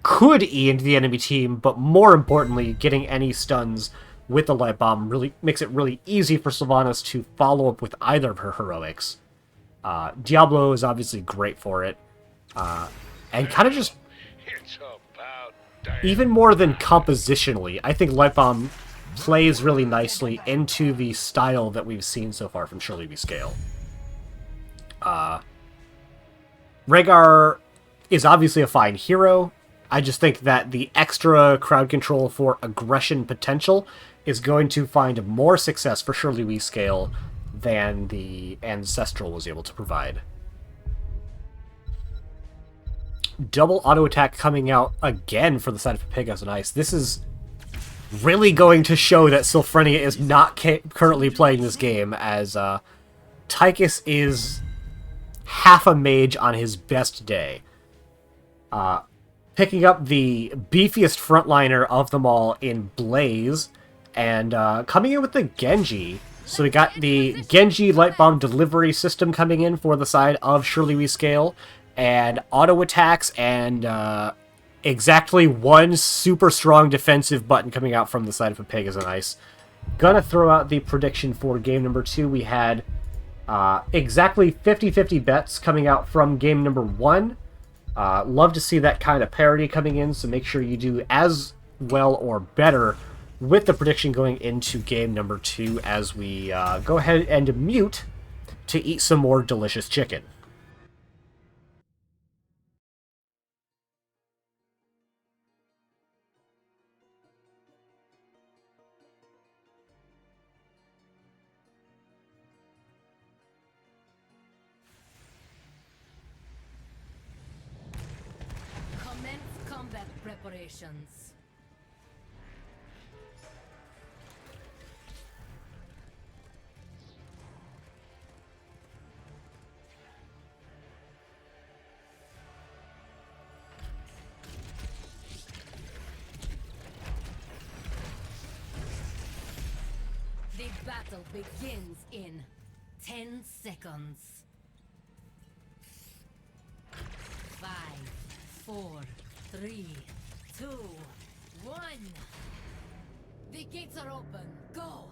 could E into the enemy team, but more importantly, getting any stuns with the light bomb really makes it really easy for Sylvanas to follow up with either of her heroics. Diablo is obviously great for it, and kind of just even more than compositionally, I think light bomb plays really nicely into the style that we've seen so far from Surely We Scale. Rhaegar is obviously a fine hero. I just think that the extra crowd control for aggression potential is going to find more success for Surely We Scale than the Ancestral was able to provide. Double auto attack coming out again for the side of Pepegas and Ice. This is really going to show that Sylphrenia is not currently playing this game, as Tychus is half a mage on his best day. Picking up the beefiest frontliner of them all in Blaze, and coming in with the Genji. So we got the Genji Light Bomb delivery system coming in for the side of Surely We Scale, and auto attacks, and exactly one super strong defensive button coming out from the side of Pepegas and Ice. Gonna throw out the prediction for game number 2. We had exactly 50-50 bets coming out from game number 1. Love to see that kind of parity coming in, so make sure you do as well or better with the prediction going into game number 2 as we go ahead and mute to eat some more delicious chicken. Combat preparations. The battle begins in 10 seconds. 5, 4, 3, 2, 1. The gates are open. Go!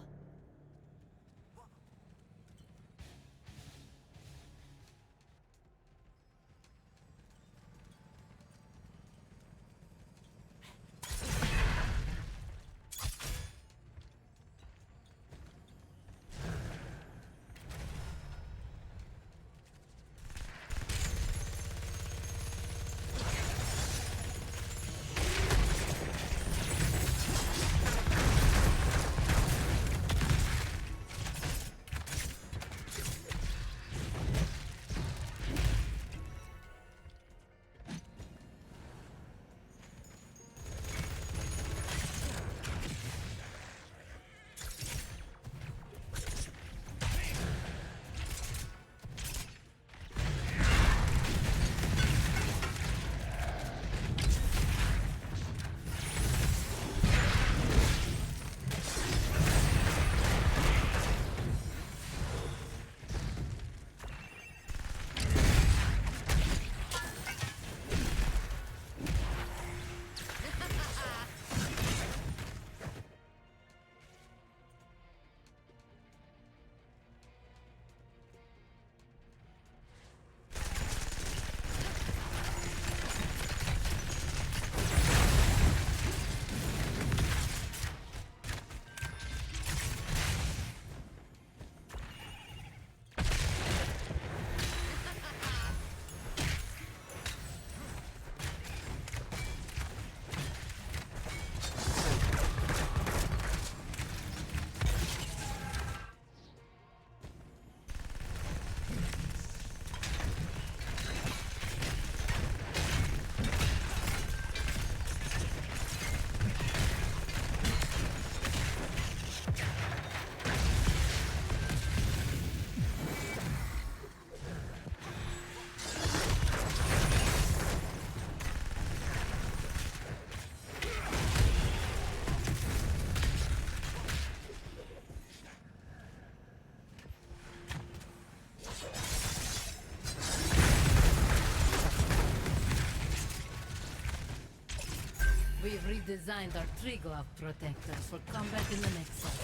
We've redesigned our tree glove protectors for combat in the Nexus.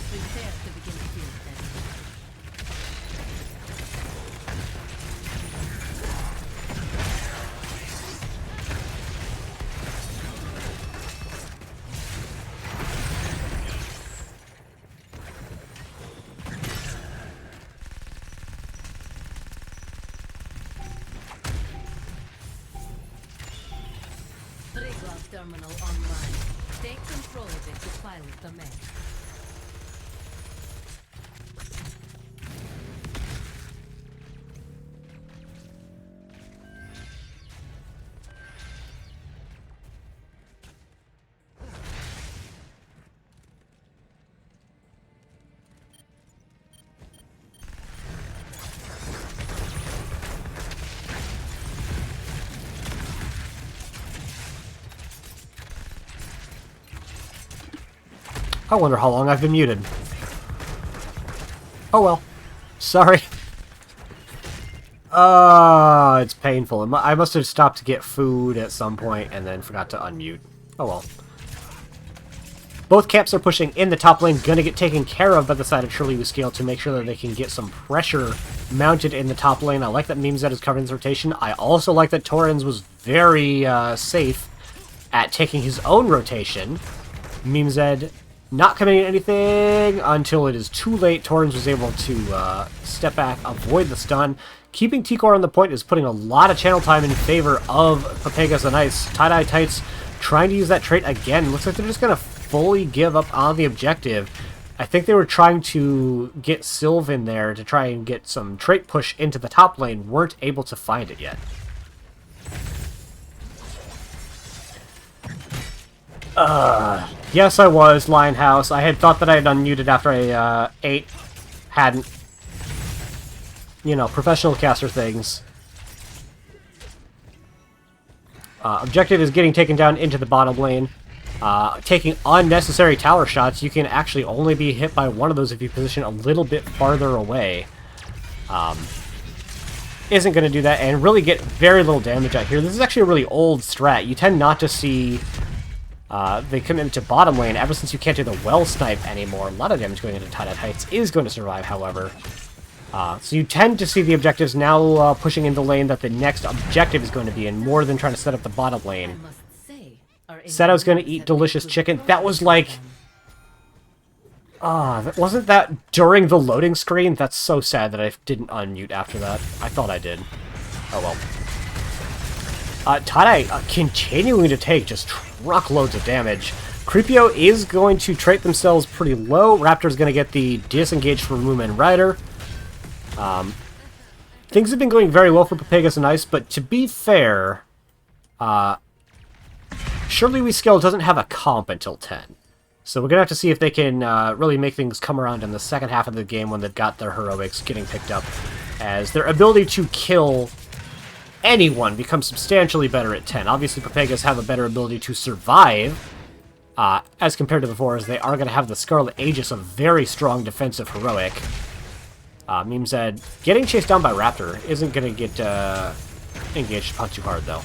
Prepare to begin field testing. Terminal online. Take control of it to pilot the mech. I wonder how long I've been muted. Oh well. Sorry. It's painful. I must have stopped to get food at some point and then forgot to unmute. Oh well. Both camps are pushing in the top lane, gonna get taken care of by the side of Shirley with Scale to make sure that they can get some pressure mounted in the top lane. I like that Memezed is covering his rotation. I also like that Torrens was very safe at taking his own rotation. Memezed not committing anything until it is too late. Torrens was able to step back, avoid the stun. Keeping T-Core on the point is putting a lot of channel time in favor of Pepegas and Ice. Tie-Dye Tights trying to use that trait again. Looks like they're just going to fully give up on the objective. I think they were trying to get Sylv in there to try and get some trait push into the top lane. Weren't able to find it yet. Yes, I was, Lionhouse. I had thought that I had unmuted after I ate. Hadn't. You know, professional caster things. Objective is getting taken down into the bottom lane. Taking unnecessary tower shots. You can actually only be hit by one of those if you position a little bit farther away. Isn't going to do that and really get very little damage out here. This is actually a really old strat. You tend not to see the commitment to bottom lane ever since you can't do the well snipe anymore. A lot of damage going into Tie-Dye Heights is going to survive, however. So you tend to see the objectives now pushing in the lane that the next objective is going to be in, more than trying to set up the bottom lane. Said I was going to eat delicious chicken. That was like... wasn't that during the loading screen? That's so sad that I didn't unmute after that. I thought I did. Oh well. Tie-Dye continuing to take just truckloads of damage. Creepio is going to trait themselves pretty low. Raptor's going to get the disengage for Moomin Rider. Things have been going very well for Pepegas and Ice, but to be fair, Surely We Skill doesn't have a comp until 10. So we're going to have to see if they can really make things come around in the second half of the game when they've got their heroics getting picked up, as their ability to kill anyone becomes substantially better at 10. Obviously, Pepegas have a better ability to survive as compared to before, as they are going to have the Scarlet Aegis, a very strong defensive heroic. Memezed getting chased down by Raptor isn't going to get engaged upon too hard, though.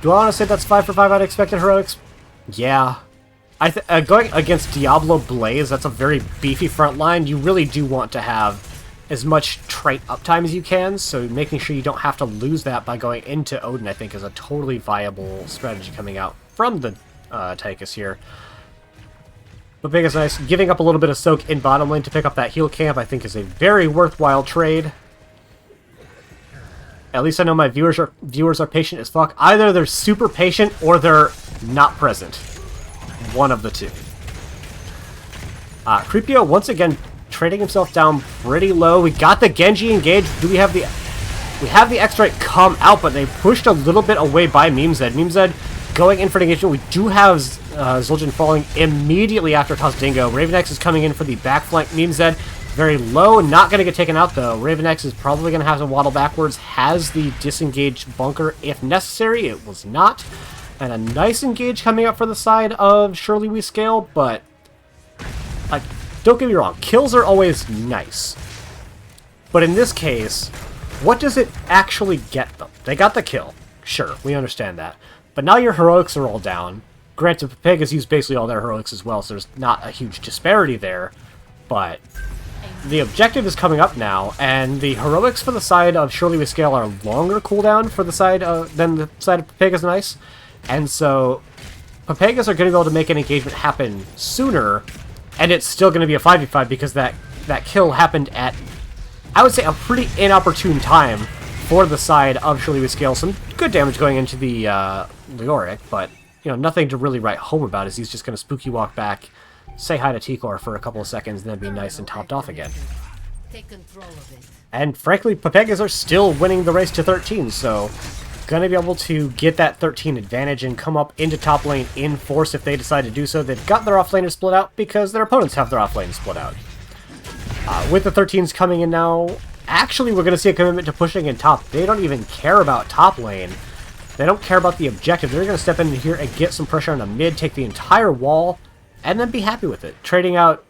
Do I want to say that's 5 for 5 out of expected heroics? Yeah. Going against Diablo Blaze, that's a very beefy front line. You really do want to have as much trait uptime as you can, so making sure you don't have to lose that by going into Odin, I think, is a totally viable strategy coming out from the Tychus here. But Pepegas and Ice giving up a little bit of soak in bottom lane to pick up that heal camp, I think, is a very worthwhile trade. At least I know my viewers are patient as fuck. Either they're super patient or they're not present. One of the two. Creepio once again trading himself down pretty low. We got the Genji engaged. Do we have the... We have the X-Strike come out, but they pushed a little bit away by Memezed. Memezed going in for the engagement. We do have Zul'jin falling immediately after Toss Dingo. Ravenex is coming in for the back flank. Memezed very low, not going to get taken out though. Ravenex is probably going to have to waddle backwards. Has the disengaged bunker if necessary. It was not. And a nice engage coming up for the side of Surely We Scale, but like, don't get me wrong, kills are always nice. But in this case, what does it actually get them? They got the kill. Sure, we understand that. But now your heroics are all down. Granted, Pepegas used basically all their heroics as well, so there's not a huge disparity there. But the objective is coming up now, and the heroics for the side of Surely We Scale are longer cooldown for the side than the side of Pepegas and Ice. And so Pepegas are going to be able to make an engagement happen sooner, and it's still going to be a 5v5 because that kill happened at, I would say, a pretty inopportune time for the side of Surely We Scale. Some good damage going into the Leoric, but nothing to really write home about, as he's just going to spooky walk back, say hi to Tikor for a couple of seconds, and then be nice and topped off again. Take control of it. And frankly, Pepegas are still winning the race to 13, so gonna be able to get that 13 advantage and come up into top lane in force if they decide to do so. They've got their offlaner split out because their opponents have their offlane split out. With the 13s coming in now, actually we're gonna see a commitment to pushing in top. They don't even care about top lane. They don't care about the objective. They're gonna step in here and get some pressure on the mid, take the entire wall, and then be happy with it. Trading out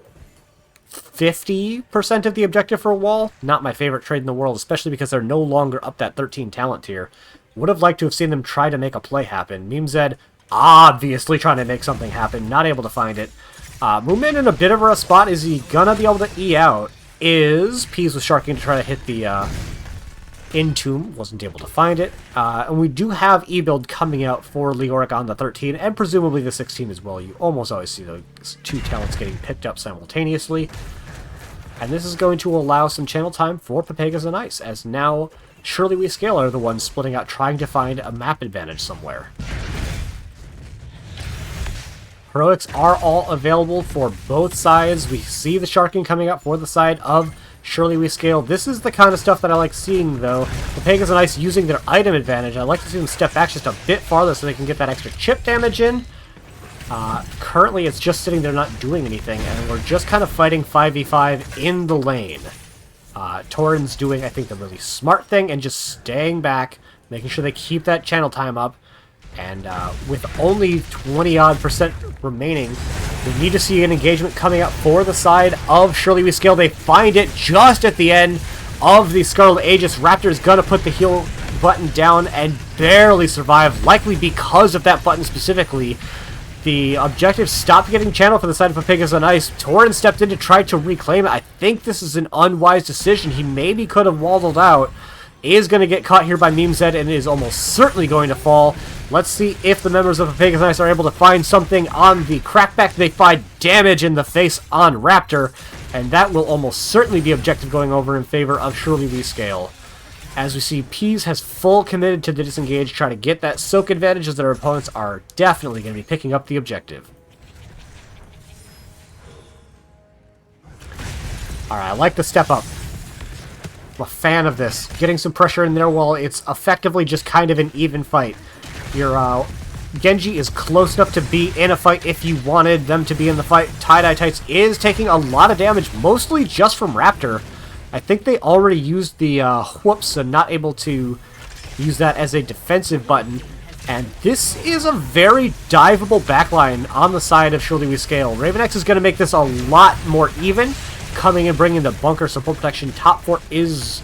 50% of the objective for a wall, not my favorite trade in the world, especially because they're no longer up that 13 talent tier. Would have liked to have seen them try to make a play happen. Memezed obviously trying to make something happen, not able to find it. Moomin in a bit of a spot. Is he gonna be able to E out? Is Peas was sharking to try to hit the Entomb, wasn't able to find it. And we do have E-build coming out for Leoric on the 13, and presumably the 16 as well. You almost always see those two talents getting picked up simultaneously. And this is going to allow some channel time for Pepegas and Ice, as now Surely We Scale are the ones splitting out, trying to find a map advantage somewhere. Heroics are all available for both sides. We see the sharking coming up for the side of Surely We Scale. This is the kind of stuff that I like seeing, though. Pepegas and Ice using their item advantage. I like to see them step back just a bit farther so they can get that extra chip damage in. Currently, it's just sitting there not doing anything, and we're just kind of fighting 5v5 in the lane. Torin's doing, I think, the really smart thing and just staying back, making sure they keep that channel time up. And with only 20-odd% remaining, we need to see an engagement coming up for the side of Surely We Scale. They find it just at the end of the Scarlet Aegis. Raptor's gonna put the heal button down and barely survive, likely because of that button specifically. The objective stopped getting channel for the side of Pepegas on Ice. Torin stepped in to try to reclaim it. I think this is an unwise decision. He maybe could have waddled out. Is going to get caught here by Memezed and is almost certainly going to fall. Let's see if the members of Pepegas on Ice are able to find something on the crackback. They find damage in the face on Raptor, and that will almost certainly be objective going over in favor of Surely We Scale. As we see, Peas has full committed to the disengage, trying to get that soak advantage, as their opponents are definitely going to be picking up the objective. Alright, I like the step up. I'm a fan of this. Getting some pressure in there while it's effectively just kind of an even fight. Your Genji is close enough to be in a fight if you wanted them to be in the fight. Tie-Dye Tights is taking a lot of damage, mostly just from Raptor. I think they already used the whoops and not able to use that as a defensive button. And this is a very diveable backline on the side of Surely We Scale. Ravenex is going to make this a lot more even, coming and bringing the bunker support protection. Top 4 is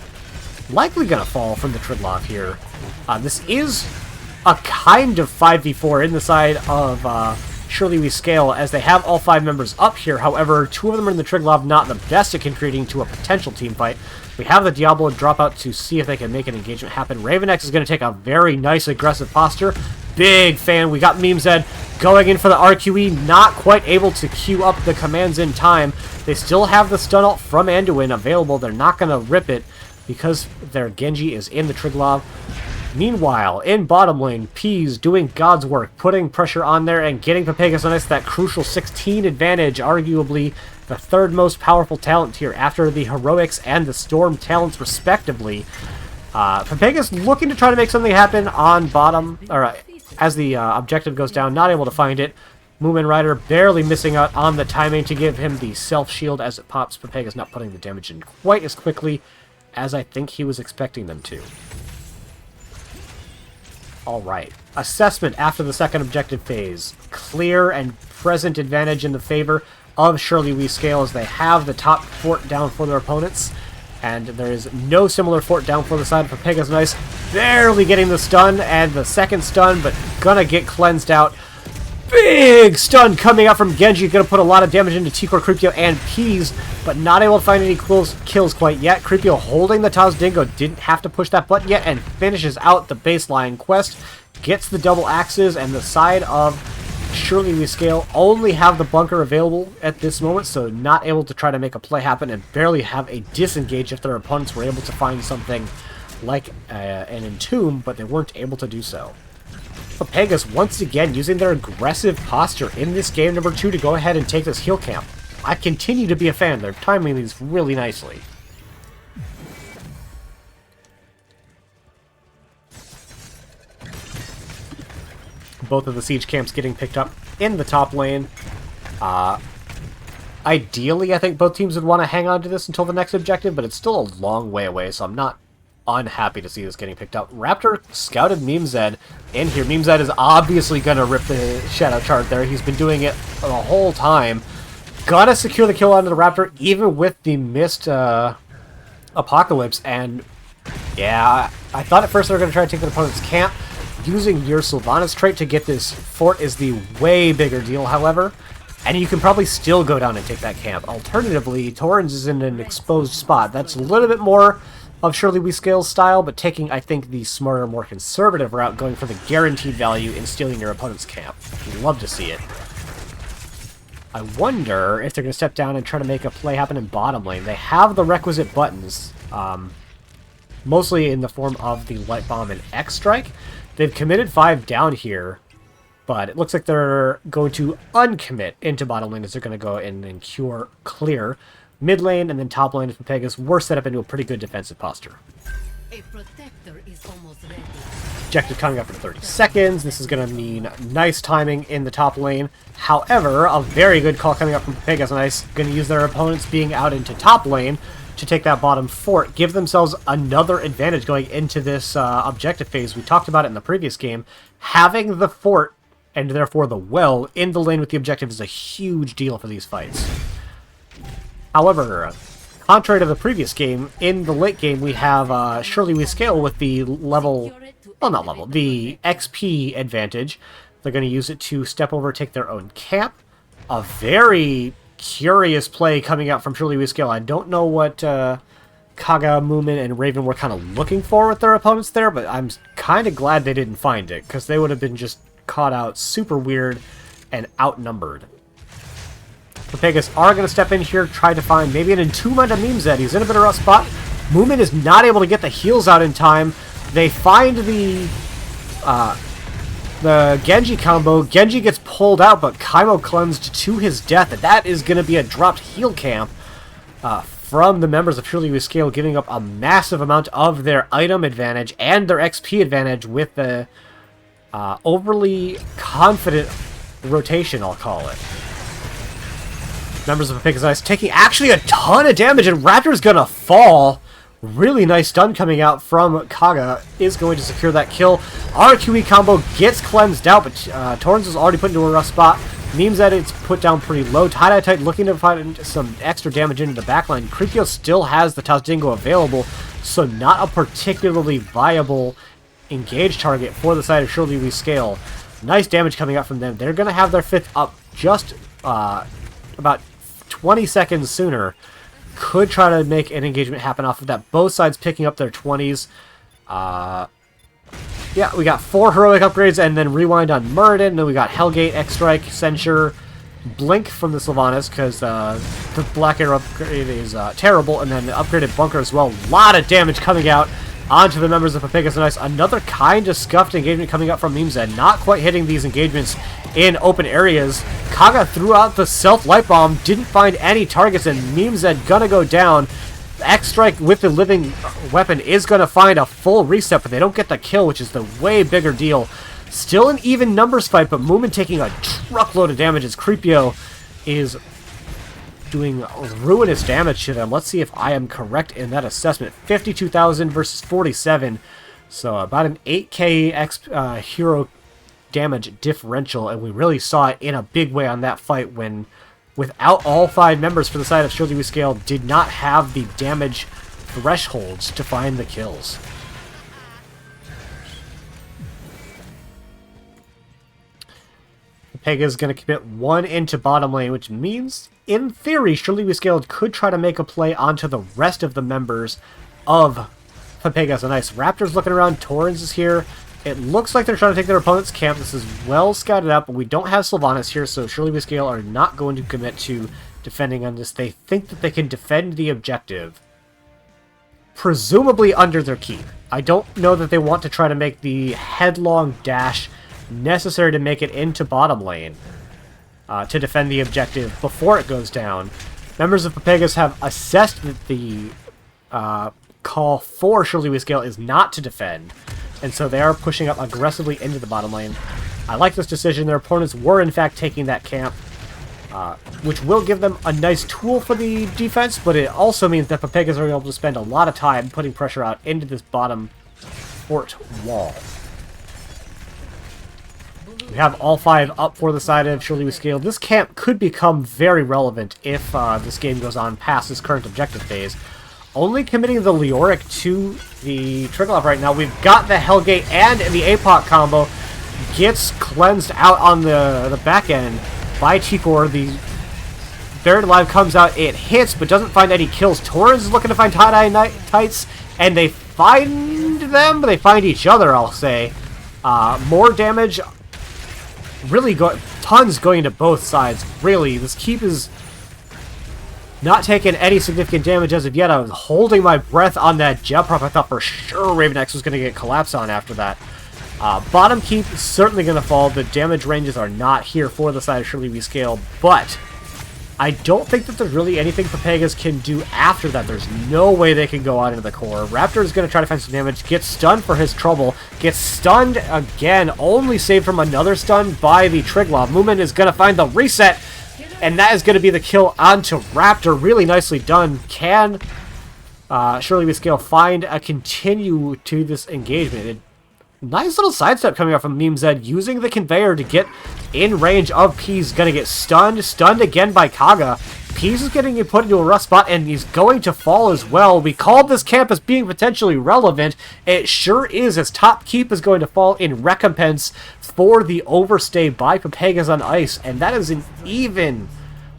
likely going to fall from the Tridlov here. This is a kind of 5v4 in the side of Surely We Scale, as they have all 5 members up here. However, 2 of them are in the Tridlov, not the best at contributing to a potential team fight. We have the Diablo drop out to see if they can make an engagement happen. Ravenex is going to take a very nice aggressive posture. Big fan. We got Memezed going in for the RQE, not quite able to queue up the commands in time. They still have the stun ult from Anduin available. They're not going to rip it because their Genji is in the Tridlov. Meanwhile, in bottom lane, Peas doing God's work, putting pressure on there and getting Pepegas on us that crucial 16 advantage, arguably the third most powerful talent tier after the Heroics and the Storm talents respectively. Pepegas looking to try to make something happen on bottom, or as the objective goes down, not able to find it. Moomin Rider barely missing out on the timing to give him the self-shield as it pops. Pepegas not putting the damage in quite as quickly as I think he was expecting them to. Alright, assessment after the second objective phase. Clear and present advantage in the favor of Surely We Scale, as they have the top fort down for their opponents. And there is no similar fort down for the side of Pepegas and Ice. barely getting the stun and the second stun, but gonna get cleansed out. Big stun coming out from Genji, gonna put a lot of damage into T-Core, Creepio, and Peas, but not able to find any kills quite yet. Creepio holding the Taz Dingo, didn't have to push that button yet, and finishes out the baseline quest, gets the double axes, and the side of Surely We Scale only have the bunker available at this moment, so not able to try to make a play happen, and barely have a disengage if their opponents were able to find something like an Entomb, but they weren't able to do so. Pepegas once again using their aggressive posture in this game number 2 to go ahead and take this heal camp. I continue to be a fan. They're timing these really nicely. Both of the siege camps getting picked up in the top lane. Ideally, I think both teams would want to hang on to this until the next objective, but it's still a long way away, so I'm not unhappy to see this getting picked up. Raptor scouted Memezed in here. Memezed is obviously going to rip the Shadow Chart there. He's been doing it the whole time. Gotta secure the kill onto the Raptor, even with the missed Apocalypse. And yeah, I thought at first they were going to try to take the opponent's camp. Using your Sylvanas trait to get this fort is the way bigger deal, however. And you can probably still go down and take that camp. Alternatively, Torrens is in an exposed spot. That's a little bit more of Surely We Scale's style, but taking, I think, the smarter, more conservative route, going for the guaranteed value in stealing your opponent's camp. Love to see it. I wonder if they're going to step down and try to make a play happen in bottom lane. They have the requisite buttons, mostly in the form of the Light Bomb and X-Strike. They've committed 5 down here, but it looks like they're going to uncommit into bottom lane as they're going to go in and cure clear. Mid lane and then top lane of Pepegas were set up into a pretty good defensive posture. A protector is almost ready. Objective coming up in 30 seconds. This is going to mean nice timing in the top lane. However, a very good call coming up from Pepegas. Nice. Going to use their opponents being out into top lane to take that bottom fort. Give themselves another advantage going into this objective phase. We talked about it in the previous game. Having the fort, and therefore the well, in the lane with the objective is a huge deal for these fights. However, contrary to the previous game, in the late game we have Surely We Scale with the level, well not level, the XP advantage. They're going to use it to step over, take their own camp. A very curious play coming out from Surely We Scale. I don't know what Kaga, Moomin, and Raven were kind of looking for with their opponents there, but I'm kind of glad they didn't find it, because they would have been just caught out super weird and outnumbered. Pepegas are going to step in here, try to find maybe an Entomb onto Memezed. He's in a bit of a rough spot. Moomin is not able to get the heals out in time. They find the Genji combo. Genji gets pulled out, but Kaimo cleansed to his death. And that is going to be a dropped heal camp from the members of Surely We Scale, giving up a massive amount of their item advantage and their XP advantage with the overly confident rotation, I'll call it. Members of Pepegas taking actually a ton of damage, and Raptor's gonna fall. Really nice stun coming out from Kaga is going to secure that kill. RQE combo gets cleansed out, but Torrens is already put into a rough spot. Memezed it's put down pretty low. Tie-Dye Tight looking to find some extra damage into the backline. Creepio still has the Tazdingo available, so not a particularly viable engage target for the side of Surely We Scale. Nice damage coming out from them. They're going to have their 5th up just about 20 seconds sooner. Could try to make an engagement happen off of that. Both sides picking up their 20s. Yeah, we got 4 heroic upgrades and then rewind on Muradin. Then we got Hellgate, X-Strike, Censure, Blink from the Sylvanas, because the Black Arrow upgrade is terrible. And then the upgraded Bunker as well. A lot of damage coming out onto the members of Pepegas. Nice. Another kind of scuffed engagement coming out from Memezed. Not quite hitting these engagements in open areas. Kaga threw out the self-light bomb, didn't find any targets, and Memezed gonna go down. X-Strike with the living weapon is gonna find a full reset, but they don't get the kill, which is the way bigger deal. Still an even numbers fight, but Moomin taking a truckload of damage as Creepio is doing ruinous damage to them. Let's see if I am correct in that assessment. 52,000 versus 47, so about an 8k hero damage differential, and we really saw it in a big way on that fight when, without all 5 members for the side of Surely We Scale, did not have the damage thresholds to find the kills. Pepegas is going to commit one into bottom lane, which means, in theory, Surely We Scaled could try to make a play onto the rest of the members of Pepegas on Ice. Raptor's looking around, Torrens is here. It looks like they're trying to take their opponent's camp. This is well scouted out, but we don't have Sylvanas here, so Surely We Scale are not going to commit to defending on this. They think that they can defend the objective, presumably under their keep. I don't know that they want to try to make the headlong dash necessary to make it into bottom lane to defend the objective before it goes down. Members of Pepegas have assessed that the call for Surely We Scale is not to defend, and so they are pushing up aggressively into the bottom lane. I like this decision. Their opponents were, in fact, taking that camp, which will give them a nice tool for the defense, but it also means that Pepegas are able to spend a lot of time putting pressure out into this bottom fort wall. We have all 5 up for the side of Surely We Scale. This camp could become very relevant if this game goes on past this current objective phase. Only committing the Leoric to the Triglav right now. We've got the Hellgate and the APOC combo. Gets cleansed out on the back end by Tikor. The Buried Alive comes out. It hits, but doesn't find any kills. Torrens is looking to find tie-dye tights, and they find them. They find each other, I'll say. More damage. Really, tons going into both sides. Really, this keep is not taking any significant damage as of yet. I was holding my breath on that Jet Prop. I thought for sure Raven X was going to get collapsed on after that. Bottom keep is certainly going to fall. The damage ranges are not here for the side of Surely We Scale, but I don't think that there's really anything Pepegas can do after that. There's no way they can go on into the core. Raptor is going to try to find some damage, gets stunned for his trouble, gets stunned again, only saved from another stun by the Triglav. Moomin is going to find the reset, and that is going to be the kill onto Raptor. Really nicely done. Can Surely We Scale find a continue to this engagement? Nice little sidestep coming out from Meme Zed, using the conveyor to get in range of Peas. Gonna get stunned. Stunned again by Kaga. Peas is getting put into a rough spot, and he's going to fall as well. We called this camp as being potentially relevant. It sure is, as top keep is going to fall in recompense for the overstay by Pepegas on Ice, and that is an even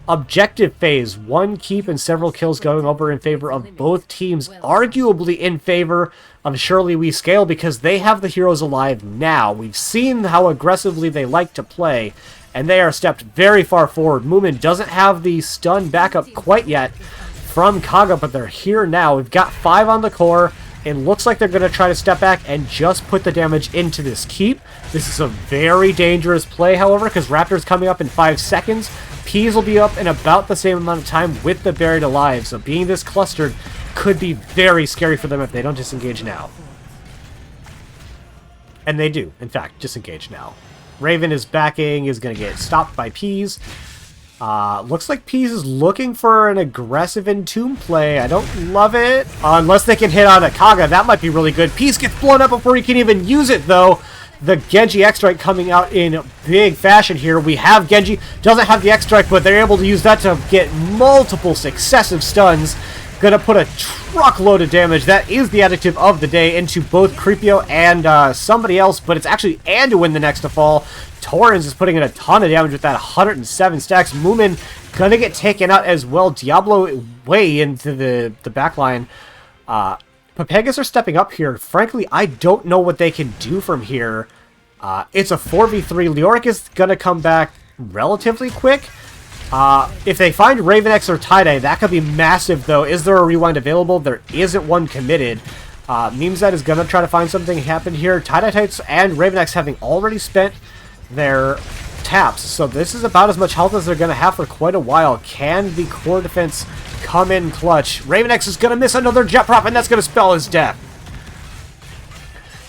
objective phase. 1 keep and several kills going over in favor of both teams, arguably in favor of Surely We Scale because they have the heroes alive now. We've seen how aggressively they like to play, and they are stepped very far forward. Moomin doesn't have the stun backup quite yet from Kaga, but they're here now. We've got 5 on the core. It looks like they're going to try to step back and just put the damage into this keep. This is a very dangerous play, however, because Raptor's coming up in 5 seconds. Peas will be up in about the same amount of time with the Buried Alive, so being this clustered could be very scary for them if they don't disengage now. And they do, in fact, disengage now. Raven is backing, is going to get stopped by Peas. Looks like Peas is looking for an aggressive Entomb play. I don't love it. Unless they can hit on a Kaga, that might be really good. Peas gets blown up before he can even use it, though. The Genji X-Strike coming out in big fashion here. We have Genji, doesn't have the X-Strike, but they're able to use that to get multiple successive stuns. Gonna put a truckload of damage. That is the additive of the day into both Creepio and somebody else, but it's actually Anduin the next to fall. Torrens is putting in a ton of damage with that 107 stacks. Moomin gonna get taken out as well. Diablo way into the backline. Pepegas are stepping up here. Frankly, I don't know what they can do from here. It's a 4v3. Leoric is gonna come back relatively quick. If they find Raven X or tie-dye, that could be massive, though. Is there a rewind available? There isn't one committed. Memezad is going to try to find something happen here. tie-dye tights and Raven X having already spent their taps, so this is about as much health as they're going to have for quite a while. Can the core defense come in clutch? Raven X is going to miss another jet prop, and that's going to spell his death.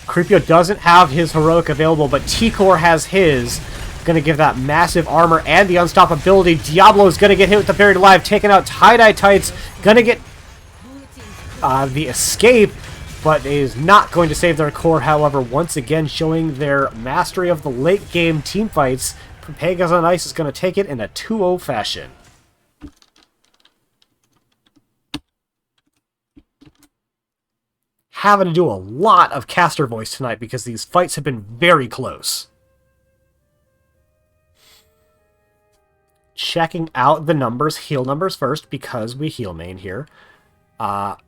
Creepio doesn't have his heroic available, but Tikor has his. Going to give that massive armor and the unstoppability. Diablo is going to get hit with the Buried Alive, taking out tie-dye tights. Going to get the escape, but is not going to save their core. However, once again showing their mastery of the late game team fights. Pepegas on Ice is going to take it in a 2-0 fashion. Having to do a lot of caster voice tonight because these fights have been very close. checking out the numbers, heal numbers first, because we heal main here. About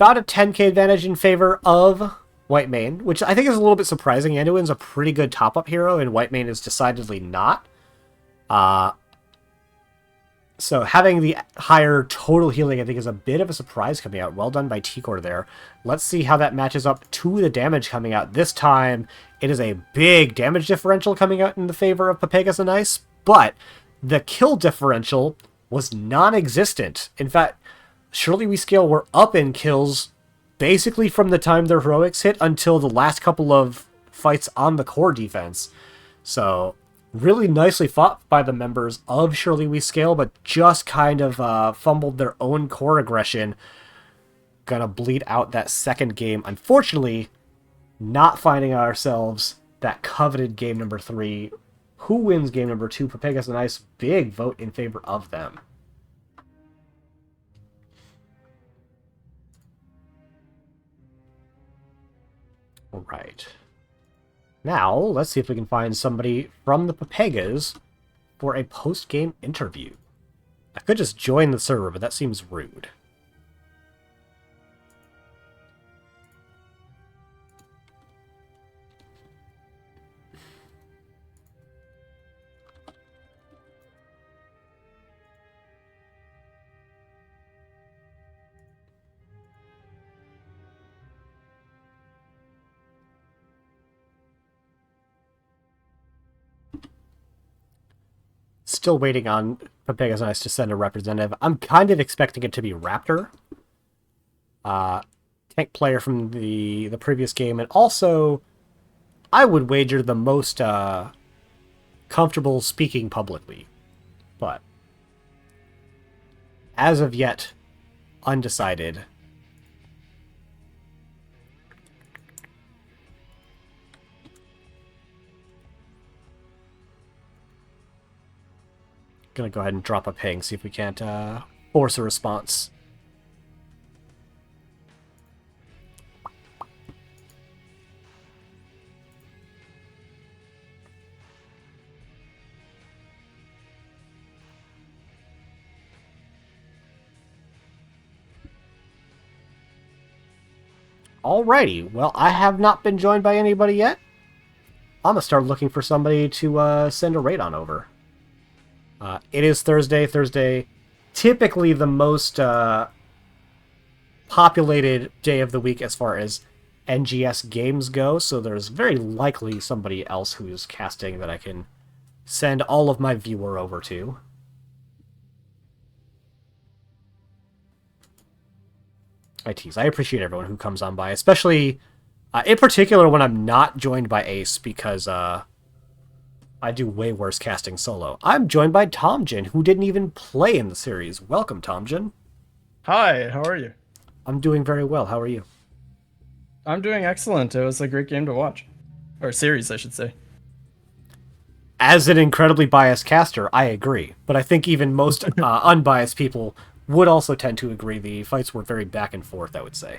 a 10k advantage in favor of White Mane, which I think is a little bit surprising. Anduin's a pretty good top-up hero, and White Mane is decidedly not. So having the higher total healing, I think, is a bit of a surprise coming out. Well done by T-Core there. Let's see how that matches up to the damage coming out. This time, it is a big damage differential coming out in the favor of Pepegas and Ice, but the kill differential was non-existent. In fact, Surely We Scale were up in kills basically from the time their heroics hit until the last couple of fights on the core defense. So really nicely fought by the members of Surely We Scale, but just kind of fumbled their own core aggression. Gonna bleed out that second game. Unfortunately, not finding ourselves that coveted game number 3. Who wins game number 2? Pepegas and Ice. Big vote in favor of them. All right. Now, let's see if we can find somebody from the Pepegas for a post-game interview. I could just join the server, but that seems rude. Still waiting on Pepegas and Ice to send a representative. I'm kind of expecting it to be Raptor. Tank player from the previous game, and also, I would wager the most comfortable speaking publicly. But, as of yet, undecided. Gonna go ahead and drop a ping, see if we can't force a response. Alrighty, well, I have not been joined by anybody yet. I'm gonna start looking for somebody to send a raid on over. It is Thursday, typically the most populated day of the week as far as NGS games go, so there's very likely somebody else who's casting that I can send all of my viewer over to. I tease. I appreciate everyone who comes on by, especially, in particular, when I'm not joined by Ace, because, I do way worse casting solo. I'm joined by Tomjin, who didn't even play in the series. Welcome, Tomjin. Hi, how are you? I'm doing very well. How are you? I'm doing excellent. It was a great game to watch. Or series, I should say. As an incredibly biased caster, I agree. But I think even most unbiased people would also tend to agree the fights were very back and forth, I would say.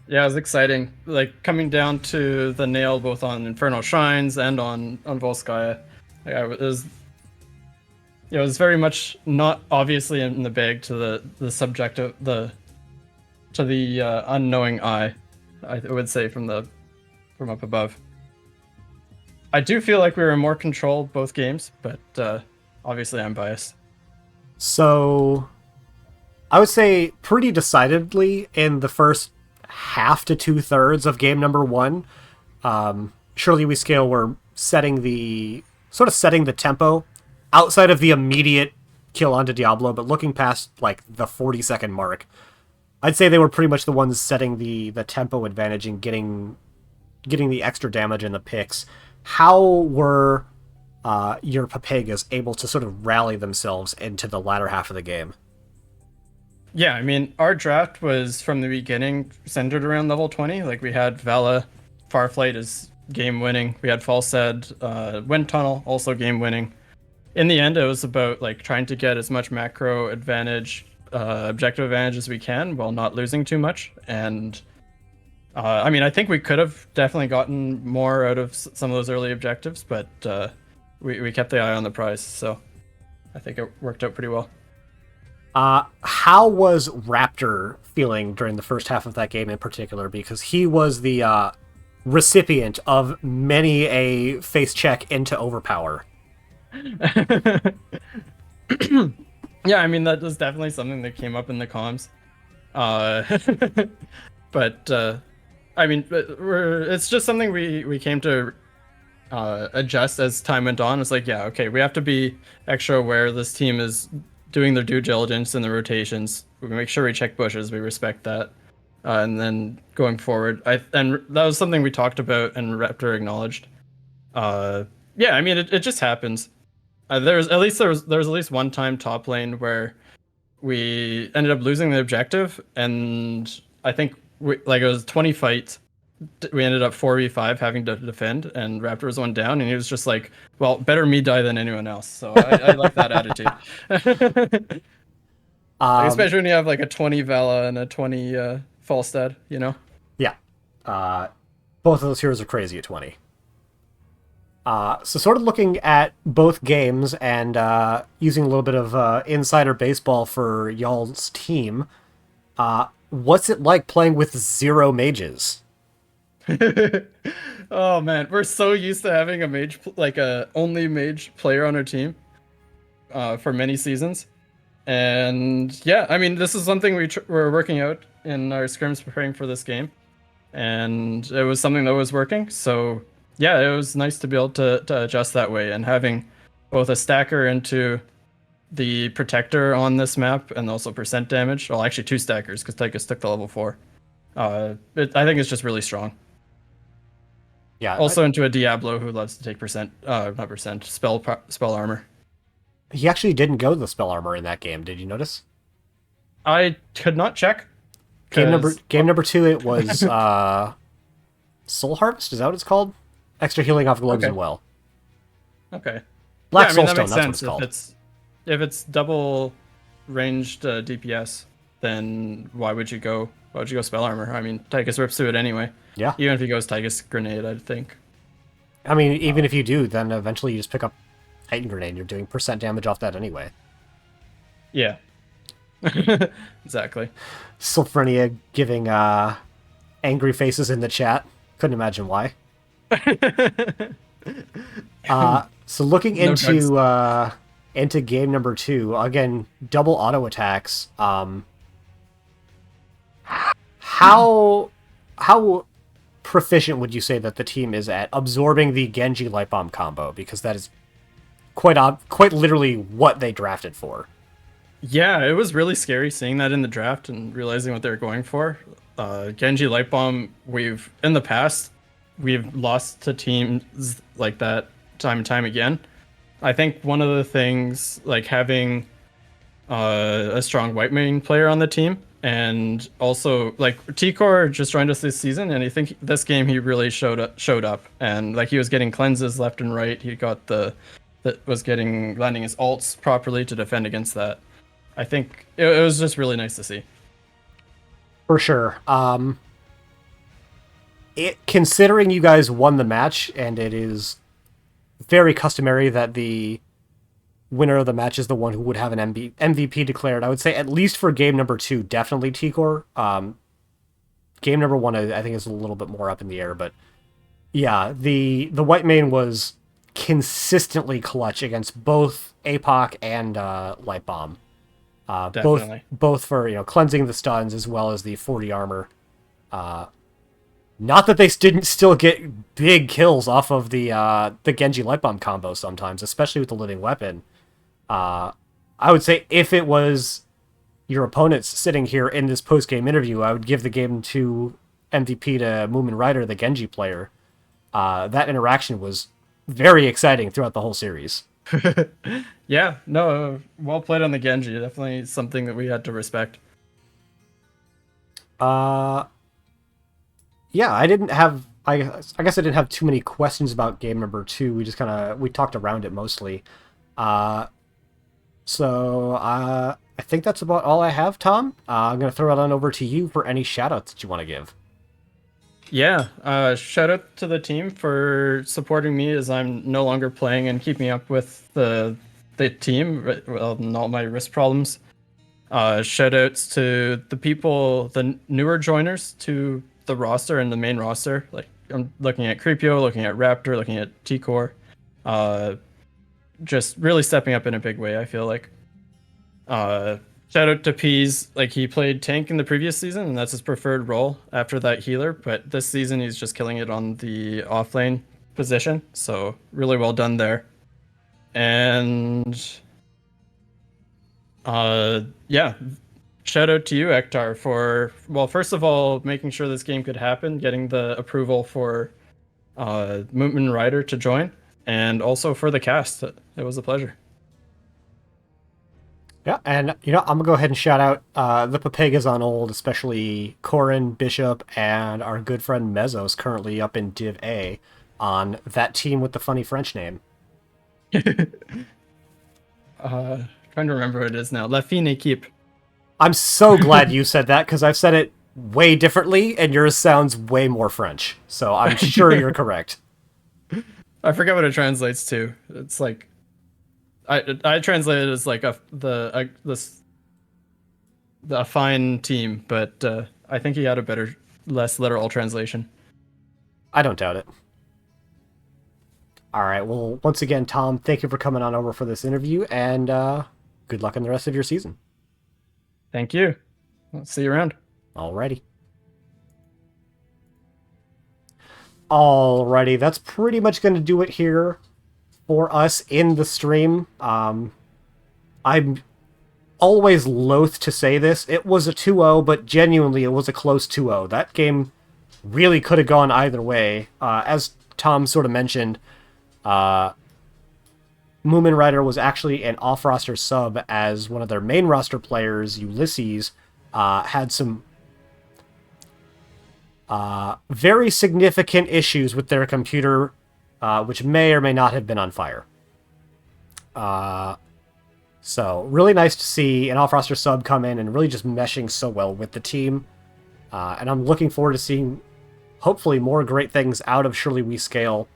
Yeah, it was exciting. Like, coming down to the nail both on Infernal Shrines and on Volskaya. It was very much not obviously in the bag to the subject of the unknowing eye, I would say from up above. I do feel like we were in more control both games, but obviously I'm biased. So, I would say pretty decidedly in the first half to 2/3 of game number 1, Surely We Scale were setting the tempo outside of the immediate kill onto Diablo, but looking past like the 40-second mark, I'd say they were pretty much the ones setting the tempo advantage and getting the extra damage and the picks. How were your Pepegas able to sort of rally themselves into the latter half of the game? Yeah, I mean, our draft was from the beginning centered around level 20. Like, we had Vala, Farflight is game-winning. We had Falsed, Wind Tunnel, also game-winning. In the end, it was about, like, trying to get as much macro advantage, objective advantage as we can while not losing too much. And, I mean, I think we could have definitely gotten more out of some of those early objectives, but we kept the eye on the prize, so I think it worked out pretty well. How was Raptor feeling during the first half of that game in particular? Because he was the recipient of many a face check into overpower. Yeah, I mean that was definitely something that came up in the comms. Uh, but I mean, it's just something we came to adjust as time went on. It's like, yeah, okay, we have to be extra aware this team is doing their due diligence in the rotations. We make sure we check bushes. We respect that. And then going forward, and that was something we talked about and Raptor acknowledged. Yeah, I mean, it just happens. There was at least one time top lane where we ended up losing the objective, and I think it was 20 fights. We ended up 4v5 having to defend, and Raptor was one down, and he was just like, well, better me die than anyone else. So I like that attitude. Like, especially when you have like a 20 Vala and a 20 Falstad, you know? Yeah. Both of those heroes are crazy at 20. So sort of looking at both games and using a little bit of insider baseball for y'all's team, what's it like playing with 0 mages? Oh man, we're so used to having a mage, like a only mage player on our team for many seasons. And yeah, I mean, this is something we're working out in our scrims preparing for this game. And it was something that was working. So yeah, it was nice to be able to adjust that way, and having both a stacker into the protector on this map and also percent damage. Well, actually 2 stackers because Tychus took the level 4. I think it's just really strong. Yeah. Also into a Diablo who loves to take spell armor. He actually didn't go the spell armor in that game. Did you notice? I could not check. Game number 2, it was Soul Harvest. Is that what it's called? Extra healing off globes and well. Okay. Black yeah, I mean, that Soulstone. makes That's sense. what it's called. If it's double ranged DPS, then why would you go spell armor? I mean, Tychus rips through it anyway. Yeah. Even if he goes Tychus grenade, I think. I mean, even if you do, then eventually you just pick up Titan Grenade. You're doing percent damage off that anyway. Yeah. Exactly. Sylphrenia giving angry faces in the chat. Couldn't imagine why. So looking into game number 2, again, double auto attacks. How proficient would you say that the team is at absorbing the Genji Light Bomb combo? Because that is quite literally what they drafted for. Yeah, it was really scary seeing that in the draft and realizing what they were going for. Genji Light Bomb, in the past, we've lost to teams like that time and time again. I think one of the things, like having a strong white main player on the team, and also like T-Core just joined us this season, and I think this game he really showed up, and like he was getting cleanses left and right. He got landing his ults properly to defend against that. I think it was just really nice to see. For sure. Considering you guys won the match, and it is very customary that the winner of the match is the one who would have an MVP declared, I would say at least for game number 2, definitely T-Core. Game number 1, I think is a little bit more up in the air, but yeah, the white main was consistently clutch against both APOC and Light Bomb. Both for cleansing the stuns as well as the 40 armor. Not that they didn't still get big kills off of the Genji Light Bomb combo sometimes, especially with the living weapon. I would say if it was your opponents sitting here in this post-game interview, I would give the game to MVP to Moomin Rider, the Genji player. That interaction was very exciting throughout the whole series. Yeah, no, well played on the Genji. Definitely something that we had to respect. Yeah, I guess I didn't have too many questions about game number 2. We just we talked around it mostly. So I think that's about all I have, Tom. I'm going to throw it on over to you for any shoutouts that you want to give. Yeah, shout out to the team for supporting me as I'm no longer playing and keeping up with the the team, well, and all my wrist problems. Shout outs to the people, the newer joiners to the roster and the main roster. Like I'm looking at Creepio, looking at Raptor, looking at T-Core. Just really stepping up in a big way, I feel like. Shout out to Peas. Like he played tank in the previous season, and that's his preferred role after that healer. But this season, he's just killing it on the offlane position. So really well done there. And yeah, shout out to you, Ektar, for well, first of all, making sure this game could happen, getting the approval for Mootman Ryder to join, and also for the cast. It was a pleasure. Yeah, and I'm gonna go ahead and shout out the Pepegas on old, especially Corin, Bishop, and our good friend Mezos, currently up in Div A, on that team with the funny French name. Trying to remember what it is now. La fine équipe. I'm so glad you said that, because I've said it way differently, and yours sounds way more French. So I'm sure you're correct. I forget what it translates to. It's like I translate it as like a fine team, but I think he had a better, less literal translation. I don't doubt it. All right. Well, once again, Tom, thank you for coming on over for this interview, and good luck in the rest of your season. Thank you. I'll see you around. Alrighty. Alrighty, that's pretty much going to do it here for us in the stream. I'm always loath to say this. It was a 2-0, but genuinely it was a close 2-0. That game really could have gone either way. As Tom sort of mentioned, Moomin Rider was actually an off-roster sub, as one of their main roster players, Ulysses, had some very significant issues with their computer, which may or may not have been on fire. So really nice to see an off-roster sub come in and really just meshing so well with the team. And I'm looking forward to seeing, hopefully, more great things out of Surely We Scale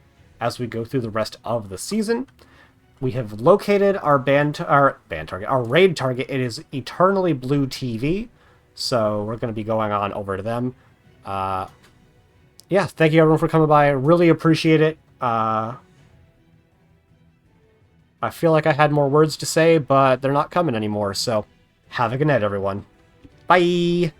as we go through the rest of the season. We have located our our raid target. It is Eternally Blue TV. So we're going to be going on over to them. Yeah, thank you everyone for coming by. I really appreciate it. I feel like I had more words to say, but they're not coming anymore. So have a good night, everyone. Bye!